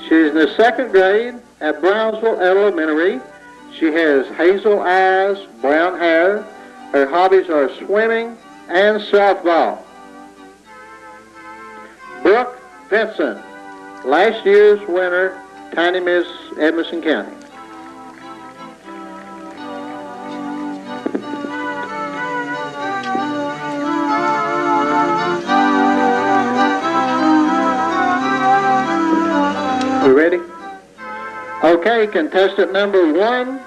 She's in the second grade at Brownsville Elementary. She has hazel eyes, brown hair. Her hobbies are swimming and softball. Brooke Vincent, last year's winner, Tiny Miss Edmonson County. We ready? Okay, contestant number 1,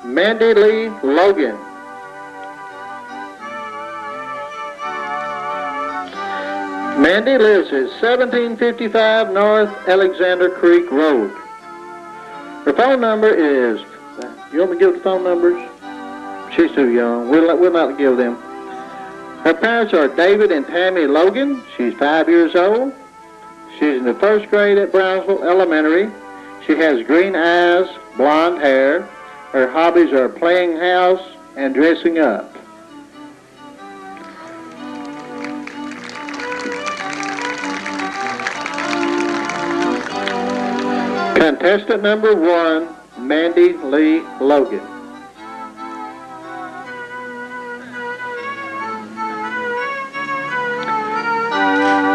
Mandy Lee Logan. Mandy lives at 1755 North Alexander Creek Road. Her phone number is, you want me to give the phone numbers? She's too young. We'll not give them. Her parents are David and Tammy Logan. She's 5 years old. She's in the first grade at Brownsville Elementary. She has green eyes, blonde hair. Her hobbies are playing house and dressing up. Contestant number 1, Mandy Lee Logan.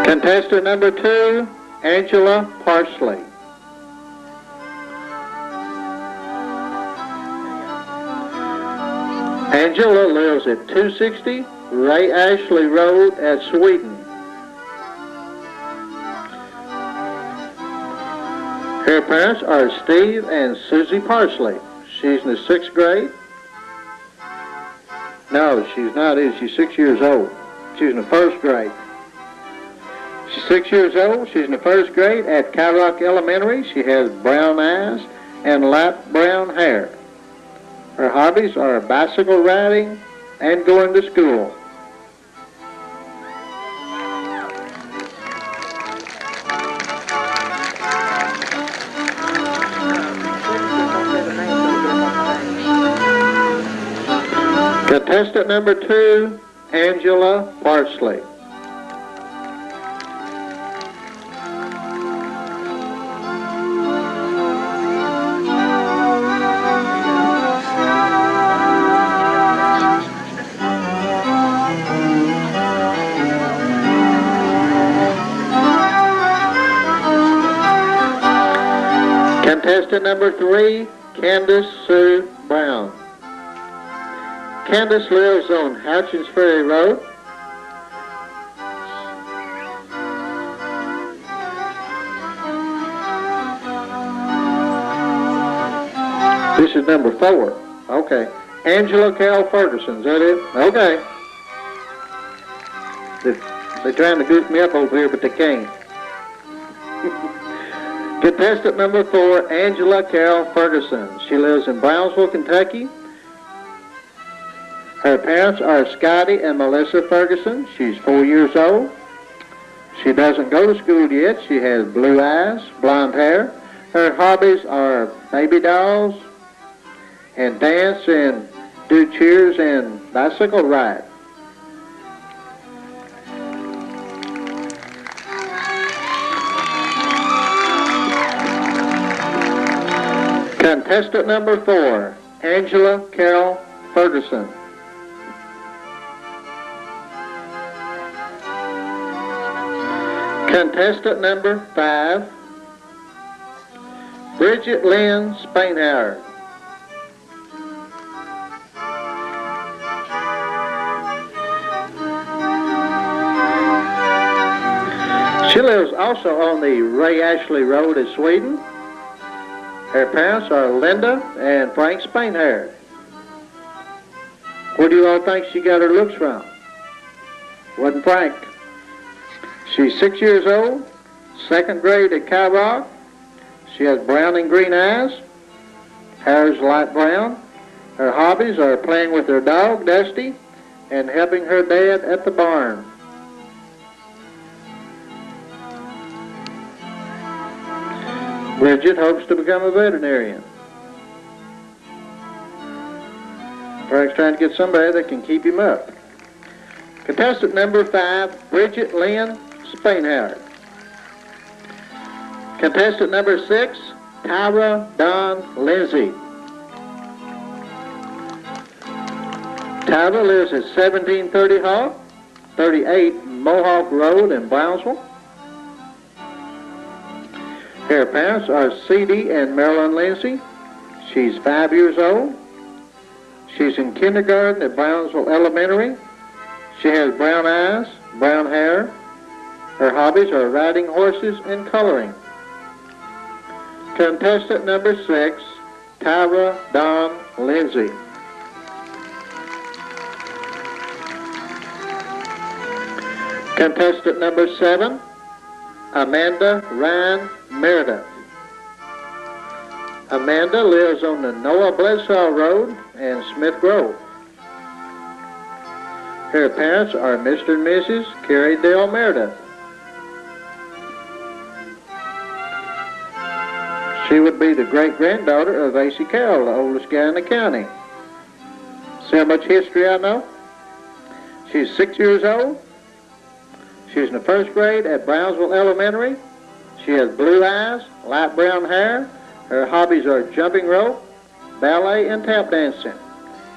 Contestant number 2, Angela Parsley. Angela lives at 260 Ray Ashley Road at Sweden. Her parents are Steve and Susie Parsley. She's in the 6th grade. No, she's not. She's 6 years old. She's in the 1st grade. She's 6 years old. She's in the 1st grade at Kyrock Elementary. She has brown eyes and light brown hair. Her hobbies are bicycle riding and going to school. Contestant number 2, Angela Parsley. Contestant number 3, Candace Sue Brown. Candace lives on Houchins Ferry Road. This is number 4. Okay. Angela Carol Ferguson, is that it? Okay. They're trying to goof me up over here, but they can't. Contestant number 4, Angela Carol Ferguson. She lives in Brownsville, Kentucky. Her parents are Scotty and Melissa Ferguson. She's 4 years old. She doesn't go to school yet. She has blue eyes, blonde hair. Her hobbies are baby dolls and dance and do cheers and bicycle ride. Contestant number 4, Angela Carol Ferguson. Contestant number 5, Bridget Lynn Spainhauer. She lives also on the Ray Ashley Road in Sweden. Her parents are Linda and Frank Spainhauer. Where do you all think she got her looks from? Wasn't Frank. She's 6 years old, 2nd grade at Kyrock. She has brown and green eyes. Hair is light brown. Her hobbies are playing with her dog, Dusty, and helping her dad at the barn. Bridget hopes to become a veterinarian. Frank's trying to get somebody that can keep him up. Contestant number 5, Bridget Lynn Spainhauer. Contestant number 6, Tyra Dawn Lindsay. Tyra lives at 1738 Mohawk Road in Brownsville. Her parents are C.D. and Marilyn Lindsay. She's 5 years old. She's in kindergarten at Brownsville Elementary. She has brown eyes, brown hair. Her hobbies are riding horses and coloring. Contestant number 6, Tyra Dawn Lindsay. Contestant number 7, Amanda Ryan Meredith. Amanda lives on the Noah Bledsoe Road in Smith Grove. Her parents are Mr. and Mrs. Carrie Dale Meredith. She would be the great-granddaughter of A.C. Carroll, the oldest guy in the county. See how much history I know? She's 6 years old. She's in the first grade at Brownsville Elementary. She has blue eyes, light brown hair. Her hobbies are jumping rope, ballet, and tap dancing.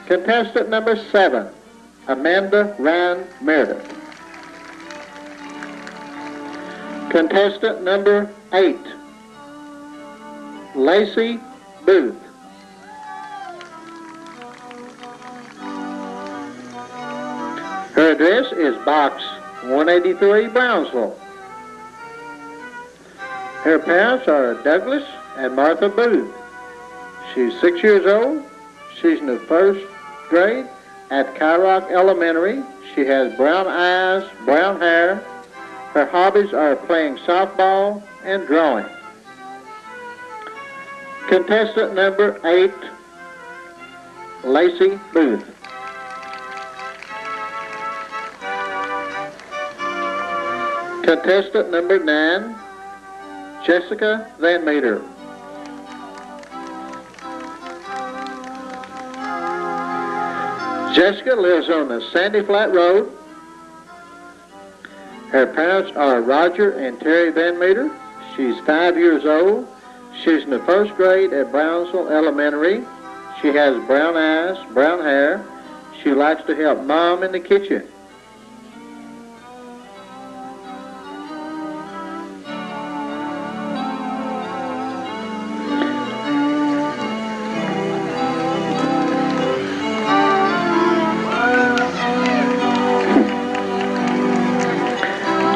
Contestant number 7, Amanda Ryan Meredith. Contestant number 8, Lacey Booth. Her address is Box 183, Brownsville. Her parents are Douglas and Martha Booth. She's 6 years old. She's in the first grade at Kyrock Elementary. She has brown eyes, brown hair. Her hobbies are playing softball and drawing. Contestant number 8, Lacey Booth. Contestant number 9, Jessica Van Meter. Jessica lives on the Sandy Flat Road. Her parents are Roger and Terry Van Meter. She's 5 years old. She's in the first grade at Brownsville Elementary. She has brown eyes, brown hair. She likes to help Mom in the kitchen.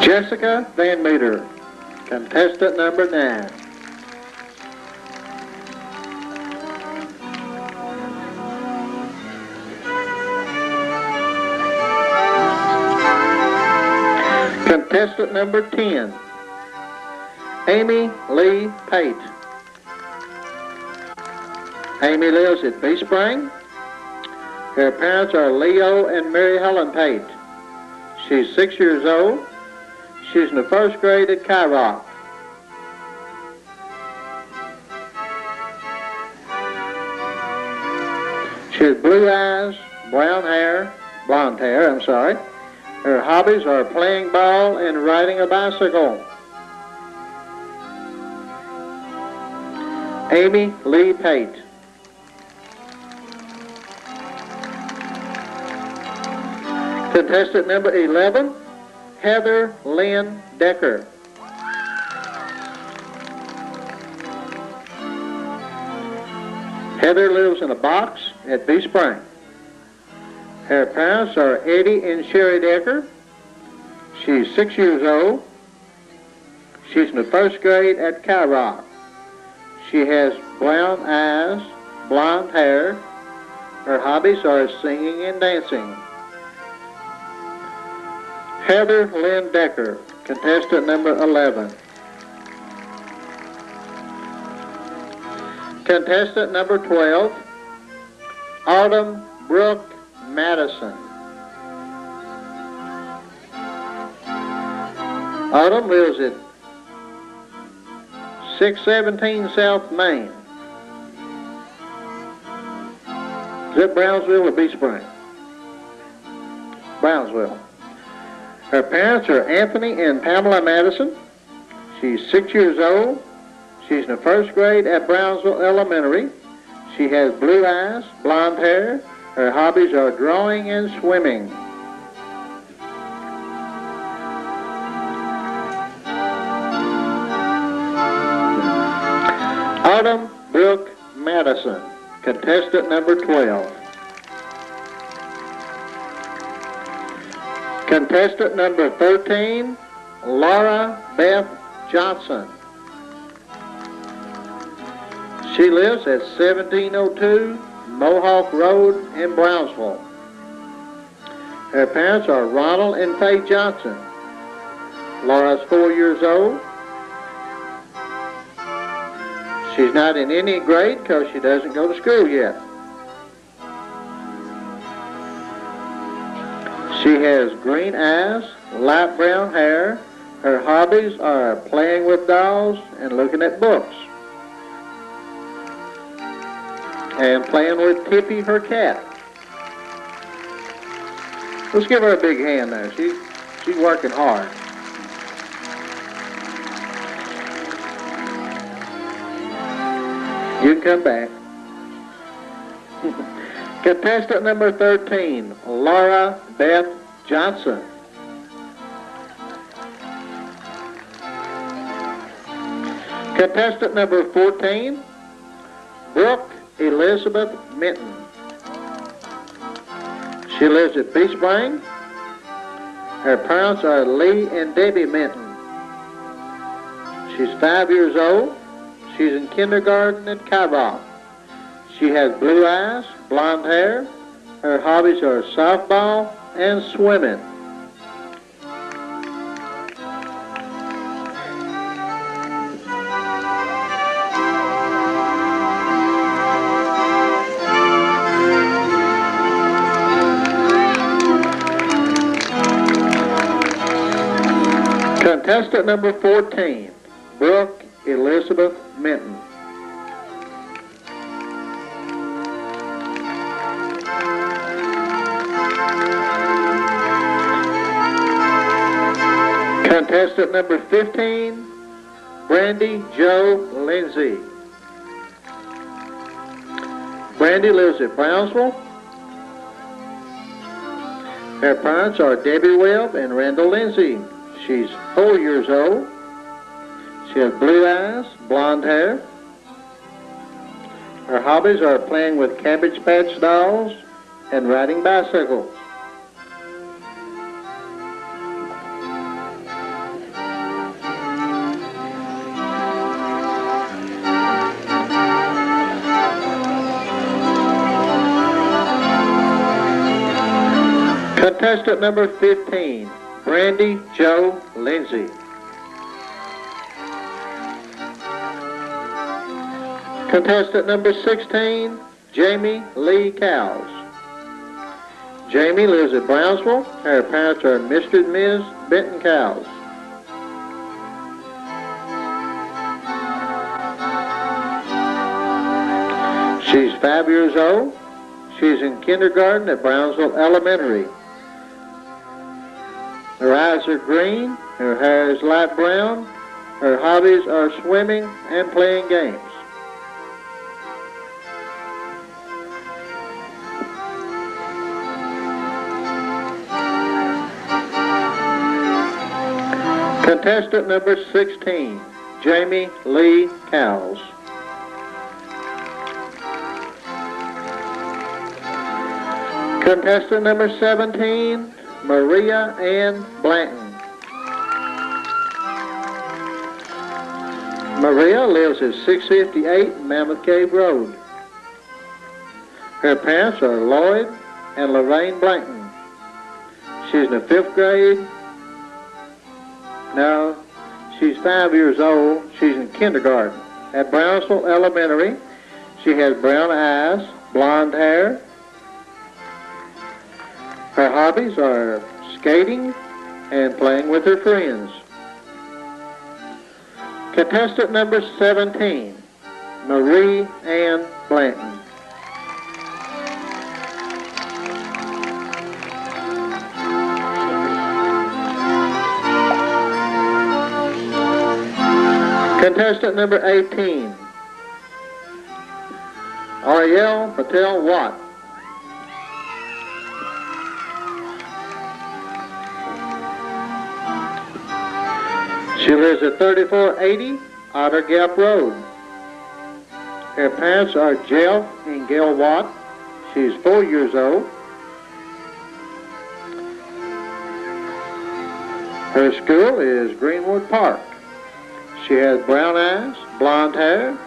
Jessica Van Meter, contestant number 9. Contestant number 10, Amy Lee Pate. Amy lives at Bee Spring. Her parents are Leo and Mary Helen Pate. She's 6 years old. She's in the first grade at Kyrock. She has blue eyes, blonde hair. Her hobbies are playing ball and riding a bicycle. Amy Lee Pate. Contestant number 11, Heather Lynn Decker. Heather lives in a box at Bee Spring. Her parents are Eddie and Sherry Decker. She's 6 years old. She's in the first grade at Kyrock. She has brown eyes, blonde hair. Her hobbies are singing and dancing. Heather Lynn Decker, contestant number 11. Contestant number 12, Autumn Brooke Madison. Autumn lives at 617 South Main. Is that Brownsville or Bee Spring? Brownsville. Her parents are Anthony and Pamela Madison. She's 6 years old. She's in the first grade at Brownsville Elementary. She has blue eyes, blonde hair. Her hobbies are drawing and swimming. Autumn Brooke Madison, contestant number 12. Contestant number 13, Laura Beth Johnson. She lives at 1702 Mohawk Road in Brownsville. Her parents are Ronald and Faye Johnson. Laura's 4 years old. She's not in any grade because she doesn't go to school yet. She has green eyes, light brown hair. Her hobbies are playing with dolls and looking at books. And playing with Tippy, her cat. Let's give her a big hand there. She's working hard. You can come back. Contestant number 13, Laura Beth Johnson. Contestant number 14, Brooke Elizabeth Minton. She lives at Beach Spring. Her parents are Lee and Debbie Minton. She's 5 years old. She's in kindergarten at Kybach. She has blue eyes, blonde hair. Her hobbies are softball and swimming. Contestant number 14, Brooke Elizabeth Minton. Contestant number 15, Brandy Jo Lindsay. Brandy lives at Brownsville. Her parents are Debbie Webb and Randall Lindsay. She's 4 years old. She has blue eyes, blonde hair. Her hobbies are playing with Cabbage Patch dolls and riding bicycles. Contestant number 15, Brandy Jo Lindsay. Contestant number 16, Jamie Lee Cowles. Jamie lives at Brownsville. Her parents are Mr. and Ms. Benton Cowles. She's 5 years old. She's in kindergarten at Brownsville Elementary. Her eyes are green. Her hair is light brown. Her hobbies are swimming and playing games. Contestant number 16, Jamie Lee Cowles. Contestant number 17, Maria Ann Blanton. Maria lives at 658 Mammoth Cave Road. Her parents are Lloyd and Lorraine Blanton. She's in the 5th grade. No, she's 5 years old. She's in kindergarten at Brownsville Elementary. She has brown eyes, blonde hair. Her hobbies are skating and playing with her friends. Contestant number 17, Marie Ann Blanton. Contestant number 18, Ariel Patel Watt. She lives at 3480 Otter Gap Road. Her parents are Jeff and Gail Watt. She's 4 years old. Her school is Greenwood Park. She has brown eyes, blonde hair.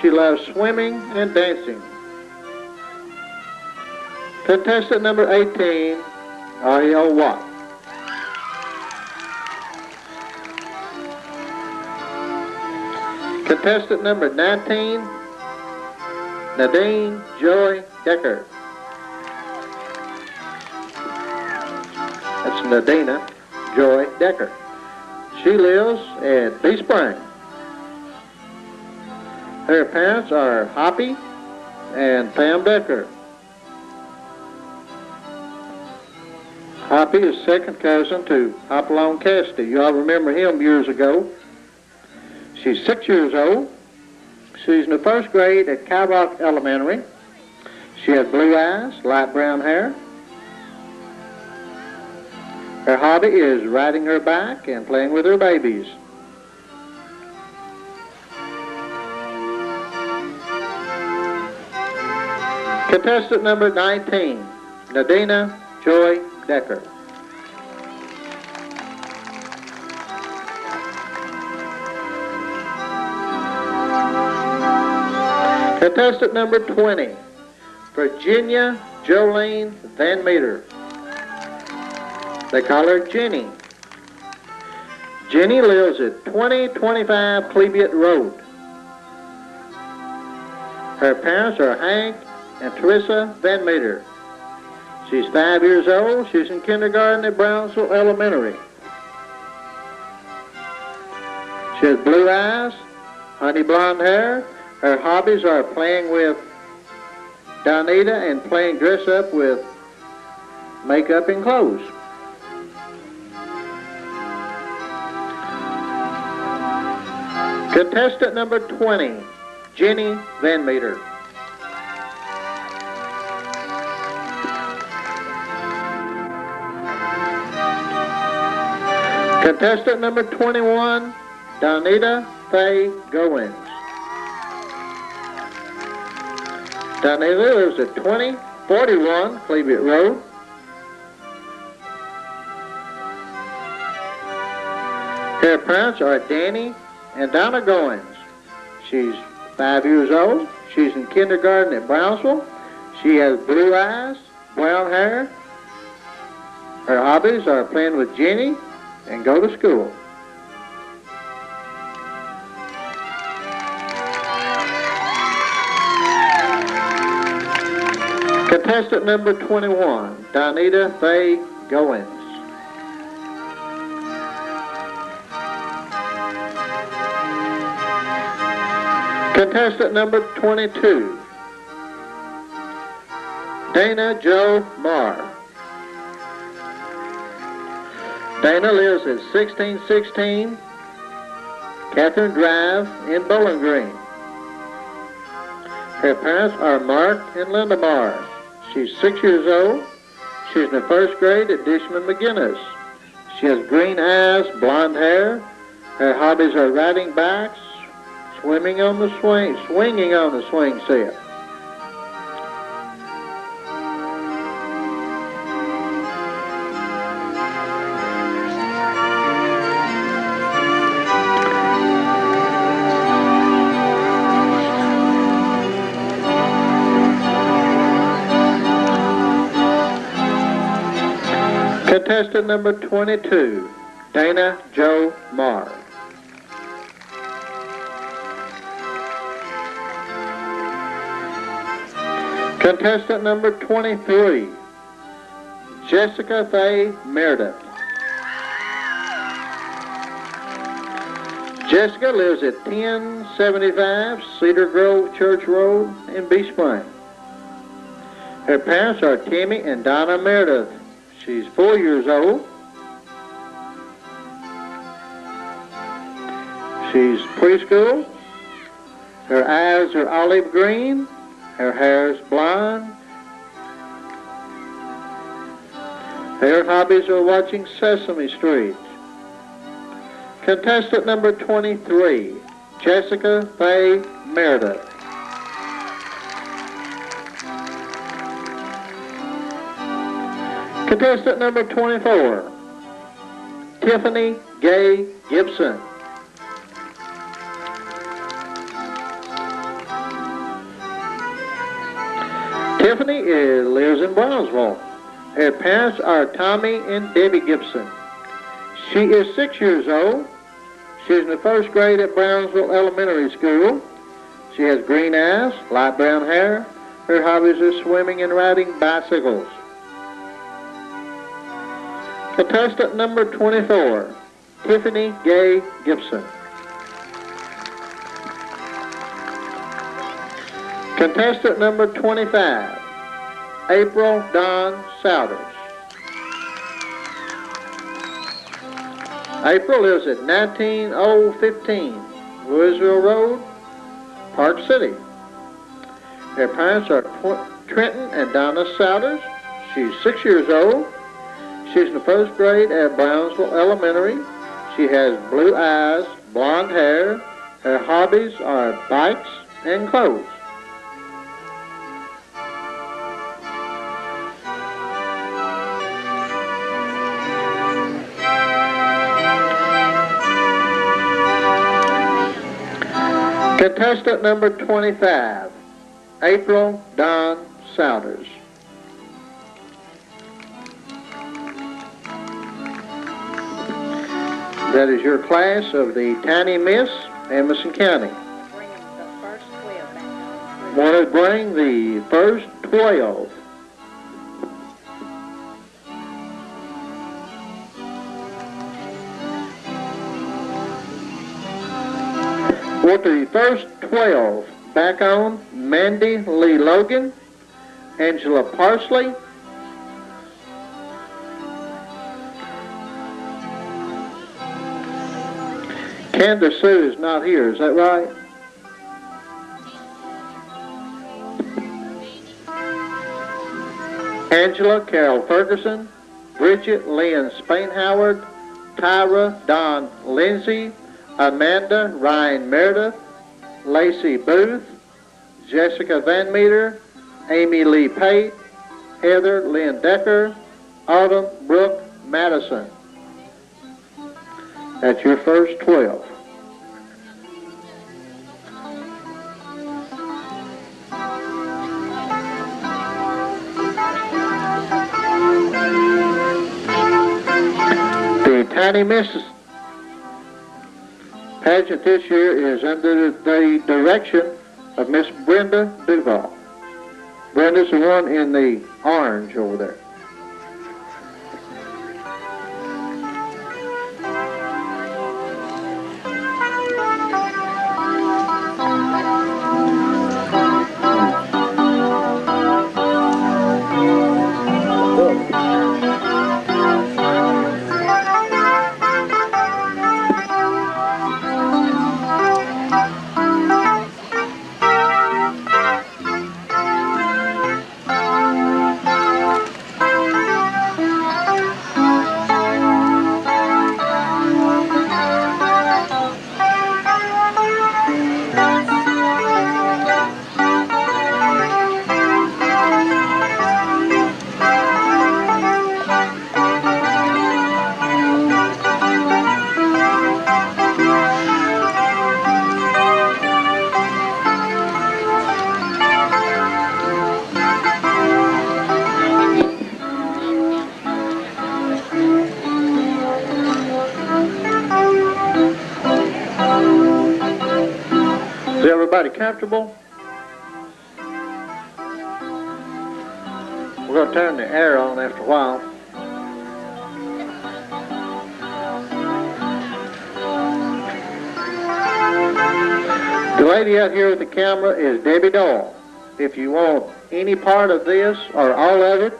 She loves swimming and dancing. Contestant number 18, Ariel Watt. Contestant number 19, Nadine Joy Decker. That's Nadina Joy Decker. She lives at Bee Spring. Her parents are Hoppy and Pam Decker. Hoppy is second cousin to Hopalong Cassidy. You all remember him years ago. She's 6 years old. She's in the first grade at Cow Rock Elementary. She has blue eyes, light brown hair. Her hobby is riding her bike and playing with her babies. Contestant number 19, Nadina Joy Decker. Contestant number 20, Virginia Jolene Van Meter. They call her Jenny. Jenny lives at 2025 Cleviot Road. Her parents are Hank and Teresa Van Meter. She's 5 years old. She's in kindergarten at Brownsville Elementary. She has blue eyes, honey blonde hair. Her hobbies are playing with Donita and playing dress up with makeup and clothes. Contestant number 20, Jenny Van Meter. Contestant number 21, Donita Faye Goins. Donita lives at 2041 Cleviot Road. Her parents are Danny and Donna Goins. She's 5 years old. She's in kindergarten at Brownsville. She has blue eyes, brown hair. Her hobbies are playing with Jenny and go to school. Contestant number 21, Donita Faye Goins. Contestant number 22, Dana Jo Marr. Dana lives at 1616 Catherine Drive in Bowling Green. Her parents are Mark and Linda Marr. She's 6 years old. She's in the first grade at Dishman McGinnis. She has green eyes, blonde hair. Her hobbies are riding bikes, swinging on the swing set. Contestant number 22, Dana Jo Marr. Contestant number 23, Jessica Faye Meredith. Jessica lives at 1075 Cedar Grove Church Road in Bee Spring. Her parents are Timmy and Donna Meredith. She's 4 years old. She's preschool. Her eyes are olive green. Her hair is blonde. Her hobbies are watching Sesame Street. Contestant number 23, Jessica Faye Meredith. Contestant number 24, Tiffany Gay Gibson. Tiffany lives in Brownsville. Her parents are Tommy and Debbie Gibson. She is 6 years old. She's in the first grade at Brownsville Elementary School. She has green eyes, light brown hair. Her hobbies are swimming and riding bicycles. Contestant number 24, Tiffany Gay Gibson. Contestant number 25, April Dawn Souders. April lives at 19015 Louisville Road, Park City. Her parents are Trenton and Donna Souders. She's 6 years old. She's in the first grade at Brownsville Elementary. She has blue eyes, blonde hair. Her hobbies are bikes and clothes. Contestant number 25, April Dawn Souders. That is your class of the Tiny Miss Edmonson County. Want to bring the first 12. Want the first 12 back on Mandy Lee Logan, Angela Parsley, Candace Sue is not here, is that right? Angela Carol Ferguson, Bridget Lynn Spainhoward, Tyra Dawn Lindsay, Amanda Ryan Meredith, Lacey Booth, Jessica Van Meter, Amy Lee Pate, Heather Lynn Decker, Autumn Brooke Madison. That's your first 12. The Tiny Miss Pageant this year is under the direction of Miss Brenda Duval. Brenda's the one in the orange over there. Is everybody comfortable? We're going to turn the air on after a while. The lady out here with the camera is Debbie Doyle. If you want any part of this or all of it,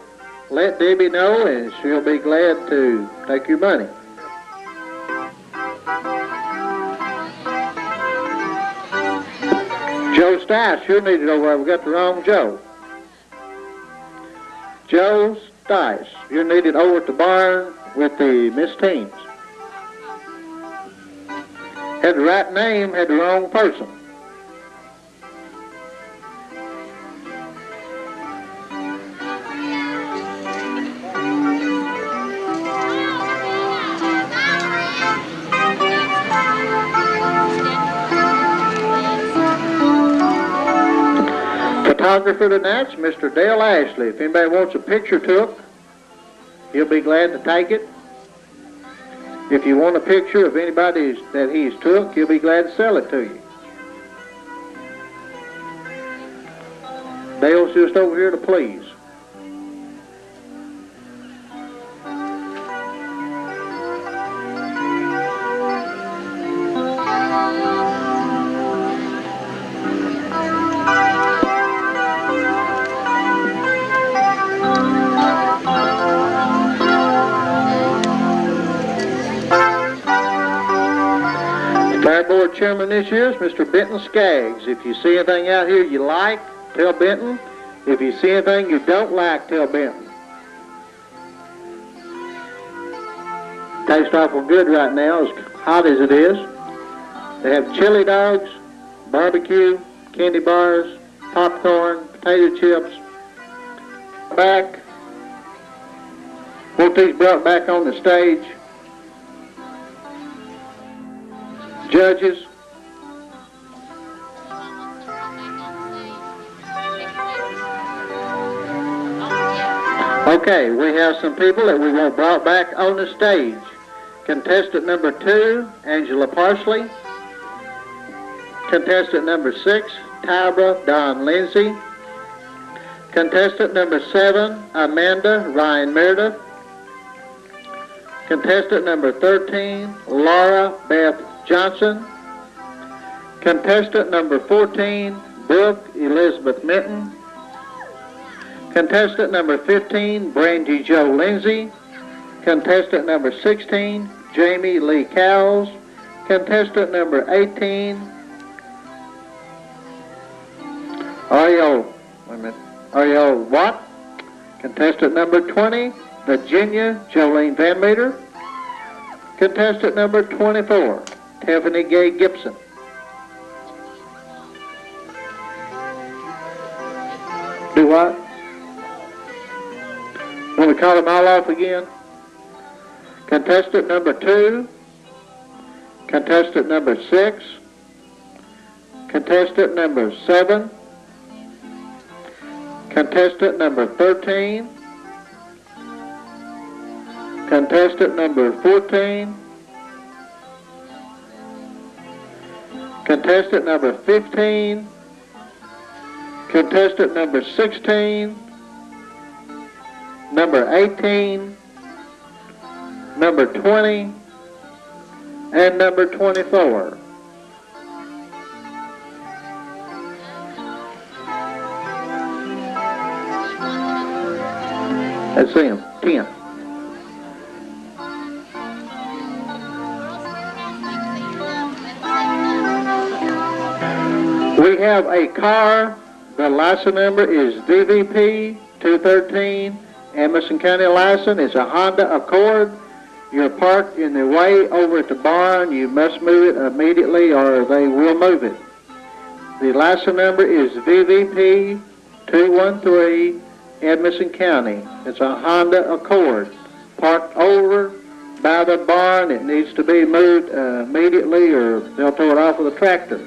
let Debbie know and she'll be glad to take your money. Joe Stice, you're needed over there. We got the wrong Joe. Joe Stice, you're needed over at the barn with the Miss Teens. Had the right name, had the wrong person. Photographer tonight's Mr. Dale Ashley. If anybody wants a picture took, he'll be glad to take it. If you want a picture of anybody that he's took, he'll be glad to sell it to you. Dale's just over here to please. Fair Board Chairman this year is Mr. Benton Skaggs. If you see anything out here you like, tell Benton. If you see anything you don't like, tell Benton. Tastes awful good right now, as hot as it is. They have chili dogs, barbecue, candy bars, popcorn, potato chips. Back. Want these brought back on the stage. Judges. Okay, we have some people that we want brought back on the stage. Contestant number 2, Angela Parsley. Contestant number 6, Tyra Don Lindsay. Contestant number 7, Amanda Ryan Meredith. Contestant number 13, Laura Beth Johnson. Contestant number 14, Brooke Elizabeth Minton. Contestant number 15, Brandy Joe Lindsay. Contestant number 16, Jamie Lee Cowles. Contestant number 18, Ariel Watt. Contestant number 20, Virginia Jolene Van Meter. Contestant number 24, Tiffany Gay Gibson. Do what? Want to call them all off again? Contestant number 2, contestant number 6, contestant number 7, contestant number 13, contestant number 14, contestant number 15, contestant number 16, number 18, number 20, and number 24. Let's see them. 10. We have a car. The license number is VVP 213, Edmonson County license. It's a Honda Accord. You're parked in the way over at the barn. You must move it immediately or they will move it. The license number is VVP 213, Edmonson County. It's a Honda Accord. Parked over by the barn. It needs to be moved immediately or they'll tow it off with a tractor.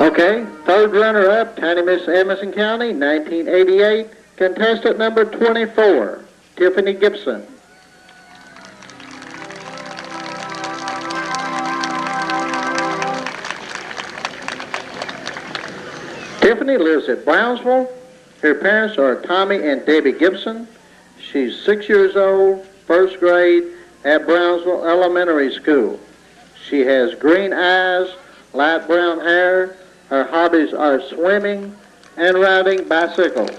Okay, third runner-up, Tiny Miss Edmonson County, 1988, contestant number 24, Tiffany Gibson. Tiffany lives at Brownsville. Her parents are Tommy and Debbie Gibson. She's 6 years old, first grade at Brownsville Elementary School. She has green eyes, light brown hair. Her hobbies are swimming and riding bicycles.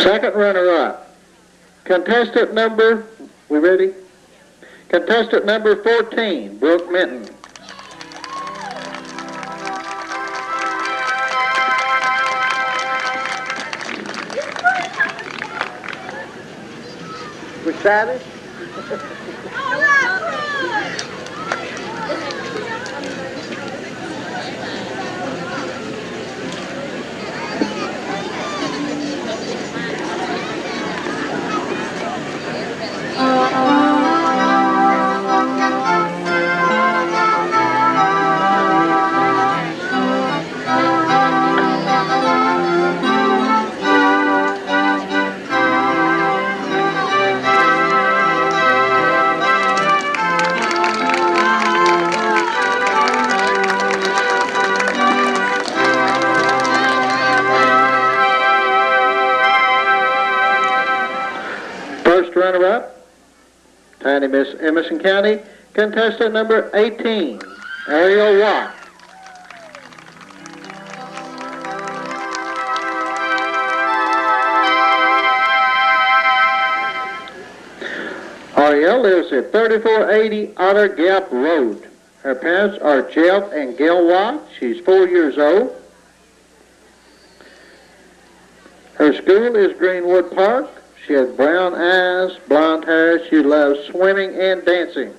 Second runner-up, contestant number, we ready? Contestant number 14, Brooke Minton. We excited? First runner-up, Tiny Miss Edmonson County, contestant number 18, Ariel Watt. Ariel lives at 3480 Otter Gap Road. Her parents are Jeff and Gail Watt. She's 4 years old. Her school is Greenwood Park. She has brown eyes, blonde hair. She loves swimming and dancing.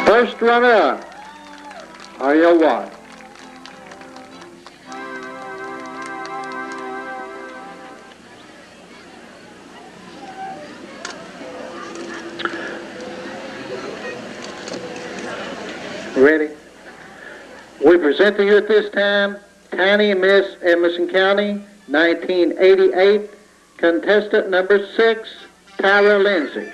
First runner-up, Ariel Watt. Ready? We present to you at this time Tiny Miss Edmonson County, 1988, contestant number 6, Tyra Lindsay.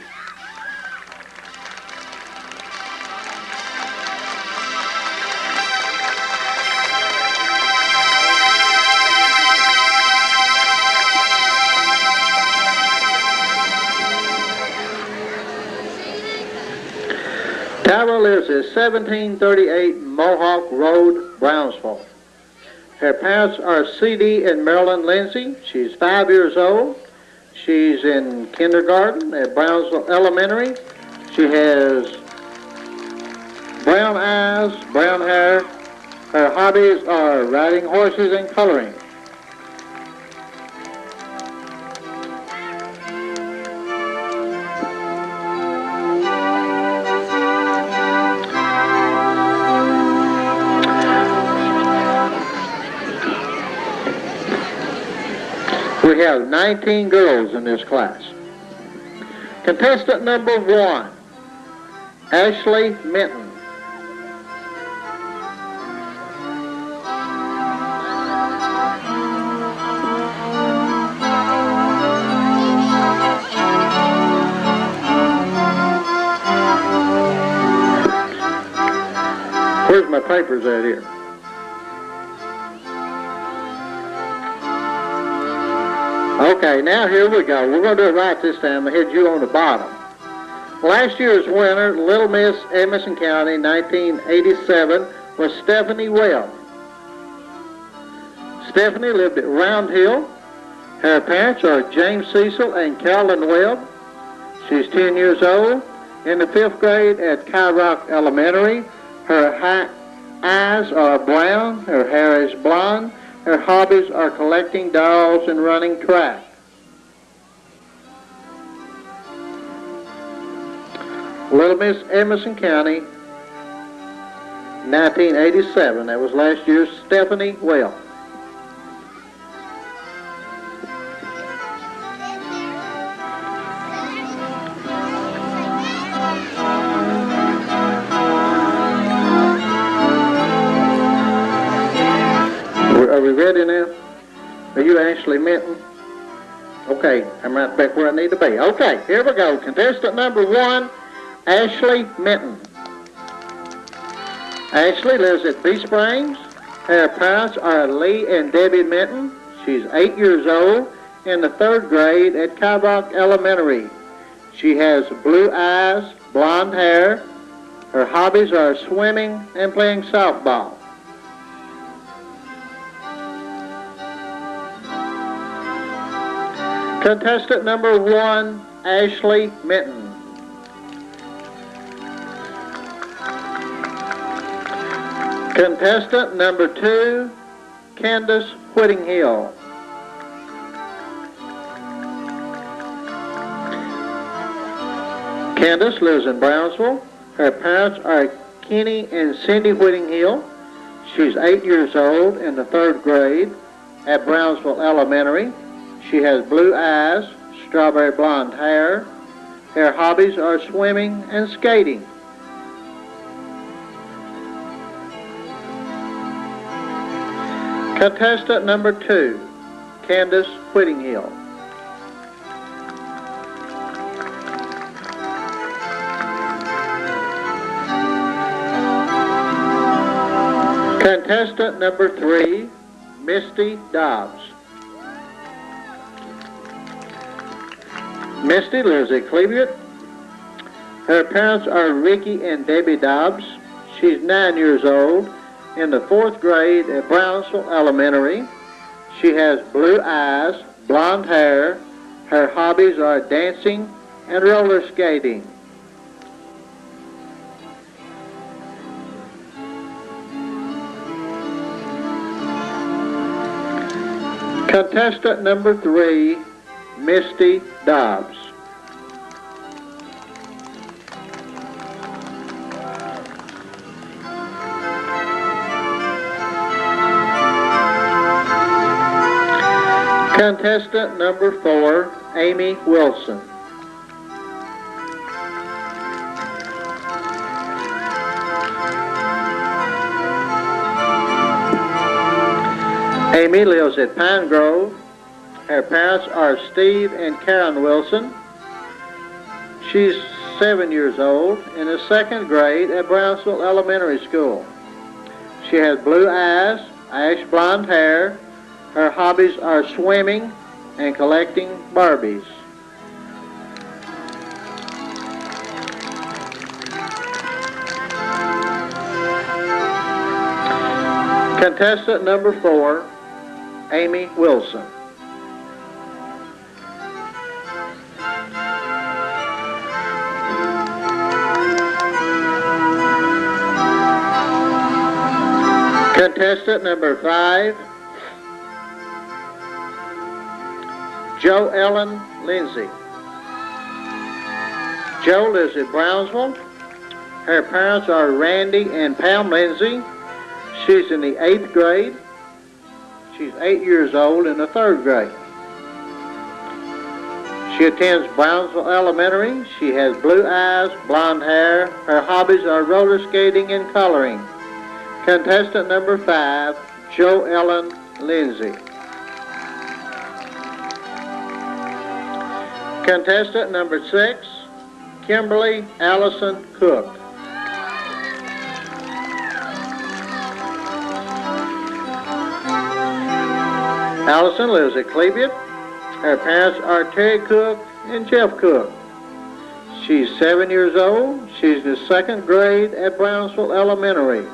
Tyra lives at 1738 Mohawk Road, Brownsville. Her parents are C.D. and Marilyn Lindsay. She's 5 years old. She's in kindergarten at Brownsville Elementary. She has brown eyes, brown hair. Her hobbies are riding horses and coloring. We have 19 girls in this class. Contestant number 1, Ashley Minton. Where's my papers at here? Okay, now here we go. We're going to do it right this time. I had you on the bottom. Last year's winner, Little Miss Edmonson County, 1987, was Stephanie Webb. Stephanie lived at Round Hill. Her parents are James Cecil and Carolyn Webb. She's 10 years old, in the 5th grade at Kyrock Elementary. Her eyes are brown. Her hair is blonde. Her hobbies are collecting dolls and running track. Little Miss Edmonson County, 1987. That was last year's Stephanie Well. Are we ready now? Are you Ashley Minton? Okay, I'm right back where I need to be. Okay, here we go. Contestant number 1, Ashley Minton. Ashley lives at Bee Springs. Her parents are Lee and Debbie Minton. She's 8 years old in the 3rd grade at Kybok Elementary. She has blue eyes, blonde hair. Her hobbies are swimming and playing softball. Contestant number 1, Ashley Minton. Contestant number 2, Candace Whittinghill. Candace lives in Brownsville. Her parents are Kenny and Cindy Whittinghill. She's 8 years old in the 3rd grade at Brownsville Elementary. She has blue eyes, strawberry blonde hair. Her hobbies are swimming and skating. Contestant number 2, Candace Whittinghill. Contestant number 3, Misty Dobbs. Misty lives at Cleveland. Her parents are Ricky and Debbie Dobbs. She's 9 years old in the 4th grade at Brownsville Elementary. She has blue eyes, blonde hair. Her hobbies are dancing and roller skating. Contestant number 3, Misty Dobbs. Contestant number 4, Amy Wilson. Amy lives at Pine Grove. Her parents are Steve and Karen Wilson. She's 7 years old in the 2nd grade at Brownsville Elementary School. She has blue eyes, ash blonde hair. Her hobbies are swimming and collecting Barbies. Contestant number 4, Amy Wilson. Contestant number 5, Jo Ellen Lindsay. Jo lives in Brownsville. Her parents are Randy and Pam Lindsay. She's in the 8th grade. She's 8 years old in the 3rd grade. She attends Brownsville Elementary. She has blue eyes, blonde hair. Her hobbies are roller skating and coloring. Contestant number 5, Jo Ellen Lindsay. Contestant number 6, Kimberly Allison Cook. Allison lives at Cleveland. Her parents are Terry Cook and Jeff Cook. She's 7 years old. She's in the 2nd grade at Brownsville Elementary.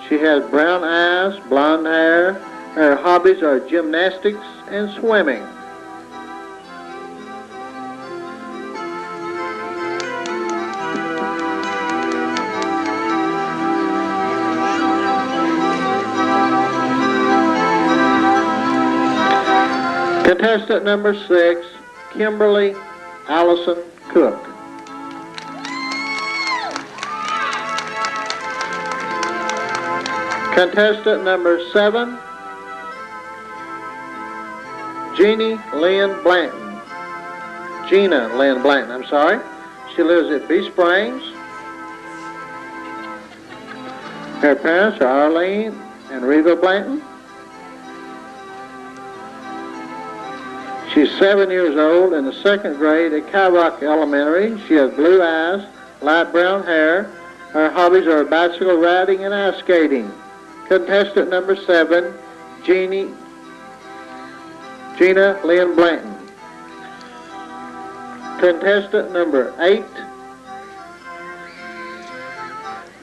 She has brown eyes, blonde hair. Her hobbies are gymnastics and swimming. Contestant number 6, Kimberly Allison Cook. Contestant number 7, Gina Lynn Blanton, I'm sorry. She lives at Bee Springs. Her parents are Arlene and Reva Blanton. She's 7 years old in the 2nd grade at Kyrok Elementary. She has blue eyes, light brown hair. Her hobbies are bicycle riding and ice skating. Contestant number 7, Gina Lynn Blanton. Contestant number 8,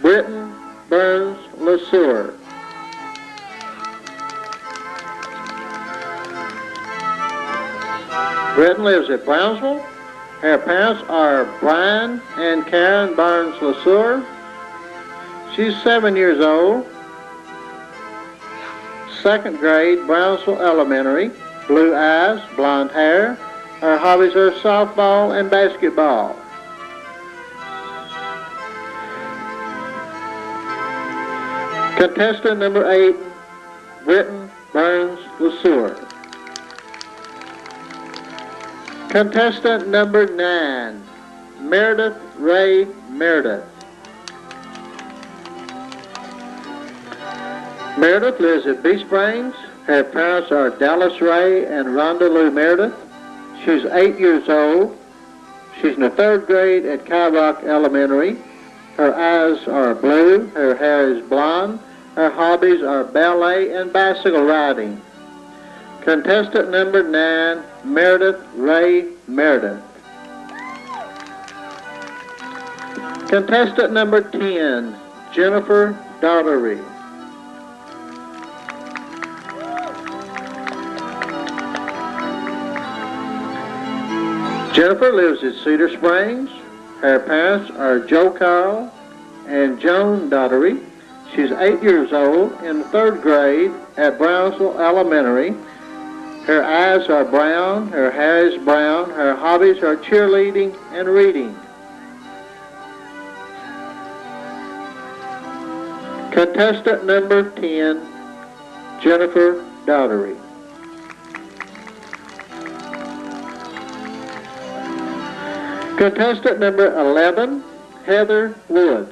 Britton Burns LeSueur. Britton lives at Brownsville. Her parents are Brian and Karen Burns LeSueur. She's 7 years old. 2nd grade, Brownsville Elementary. Blue eyes, blonde hair. Her hobbies are softball and basketball. Contestant number 8, Britton Burns LeSueur. Contestant number 9, Meredith Ray Meredith. Meredith lives at Bee Springs. Her parents are Dallas Ray and Rhonda Lou Meredith. She's 8 years old. She's in the 3rd grade at Kyrok Elementary. Her eyes are blue. Her hair is blonde. Her hobbies are ballet and bicycle riding. Contestant number 9, Meredith Ray Meredith. Contestant number 10, Jennifer Daughtery. Jennifer lives at Cedar Springs. Her parents are Joe Carl and Joan Daughtery. She's 8 years old in the 3rd grade at Brownsville Elementary. Her eyes are brown, her hair is brown, her hobbies are cheerleading and reading. Contestant number 10, Jennifer Daughtery. Contestant number 11, Heather Wood.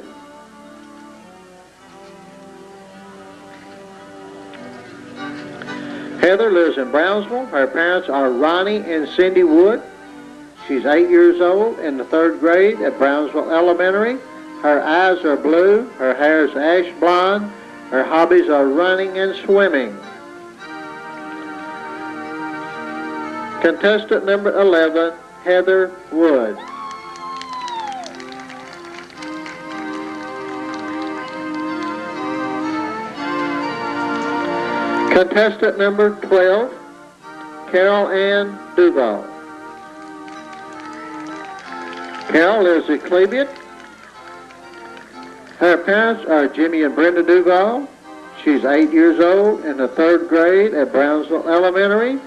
Heather lives in Brownsville. Her parents are Ronnie and Cindy Wood. She's 8 years old in the 3rd grade at Brownsville Elementary. Her eyes are blue. Her hair is ash blonde. Her hobbies are running and swimming. Contestant number 11, Heather Wood. Contestant number 12, Carol Ann Duval. Carol lives at Cleveland. Her parents are Jimmy and Brenda Duval. She's 8 years old in the 3rd grade at Brownsville Elementary.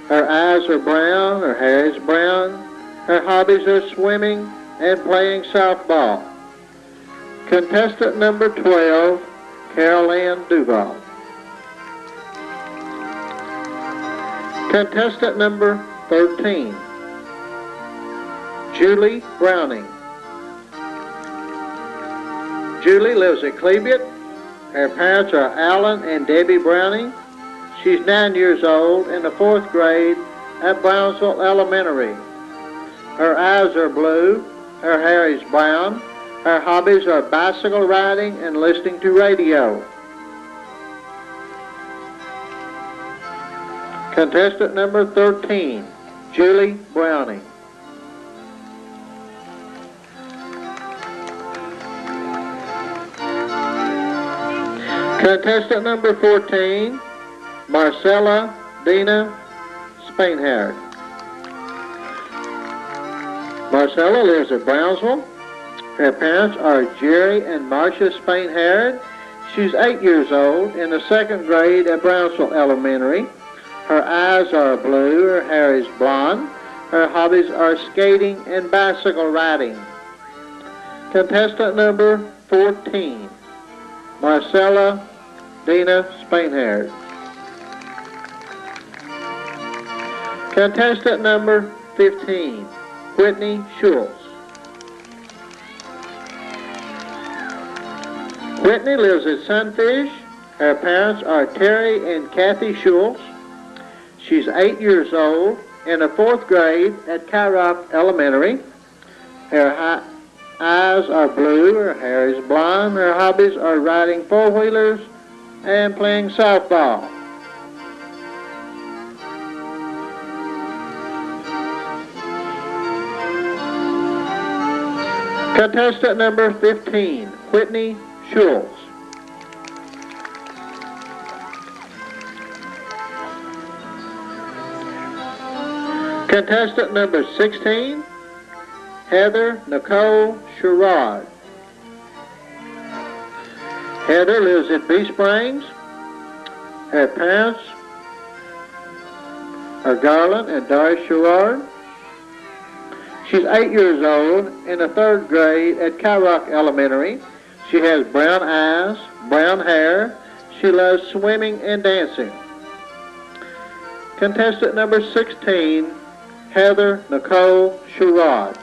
Her eyes are brown, her hair is brown. Her hobbies are swimming and playing softball. Contestant number 12, Carol Ann Duval. Contestant number 13, Julie Browning. Julie lives at Cleveland. Her parents are Alan and Debbie Browning. She's 9 years old in the 4th grade at Brownsville Elementary. Her eyes are blue. Her hair is brown. Her hobbies are bicycle riding and listening to radio. Contestant number 13, Julie Browning. Contestant number 14, Marcella Dina Spainhard. Marcella lives at Brownsville. Her parents are Jerry and Marcia Spainhard. She's 8 years old in the 2nd grade at Brownsville Elementary. Her eyes are blue, her hair is blonde. Her hobbies are skating and bicycle riding. Contestant number 14, Marcella Dina Spainhard. Contestant number 15, Whitney Schultz. Whitney lives at Sunfish. Her parents are Terry and Kathy Schultz. She's 8 years old in the 4th grade at Kyrock Elementary. Her eyes are blue, her hair is blonde, her hobbies are riding 4-wheelers and playing softball. Contestant number 15, Whitney Schultz. Contestant number 16, Heather Nicole Sherrod. Heather lives at Bee Springs. Her parents are Garland and Doris Sherrod. She's 8 years old in the 3rd grade at Kyrock Elementary. She has brown eyes, brown hair. She loves swimming and dancing. Contestant number 16, Heather Nicole Sherrod.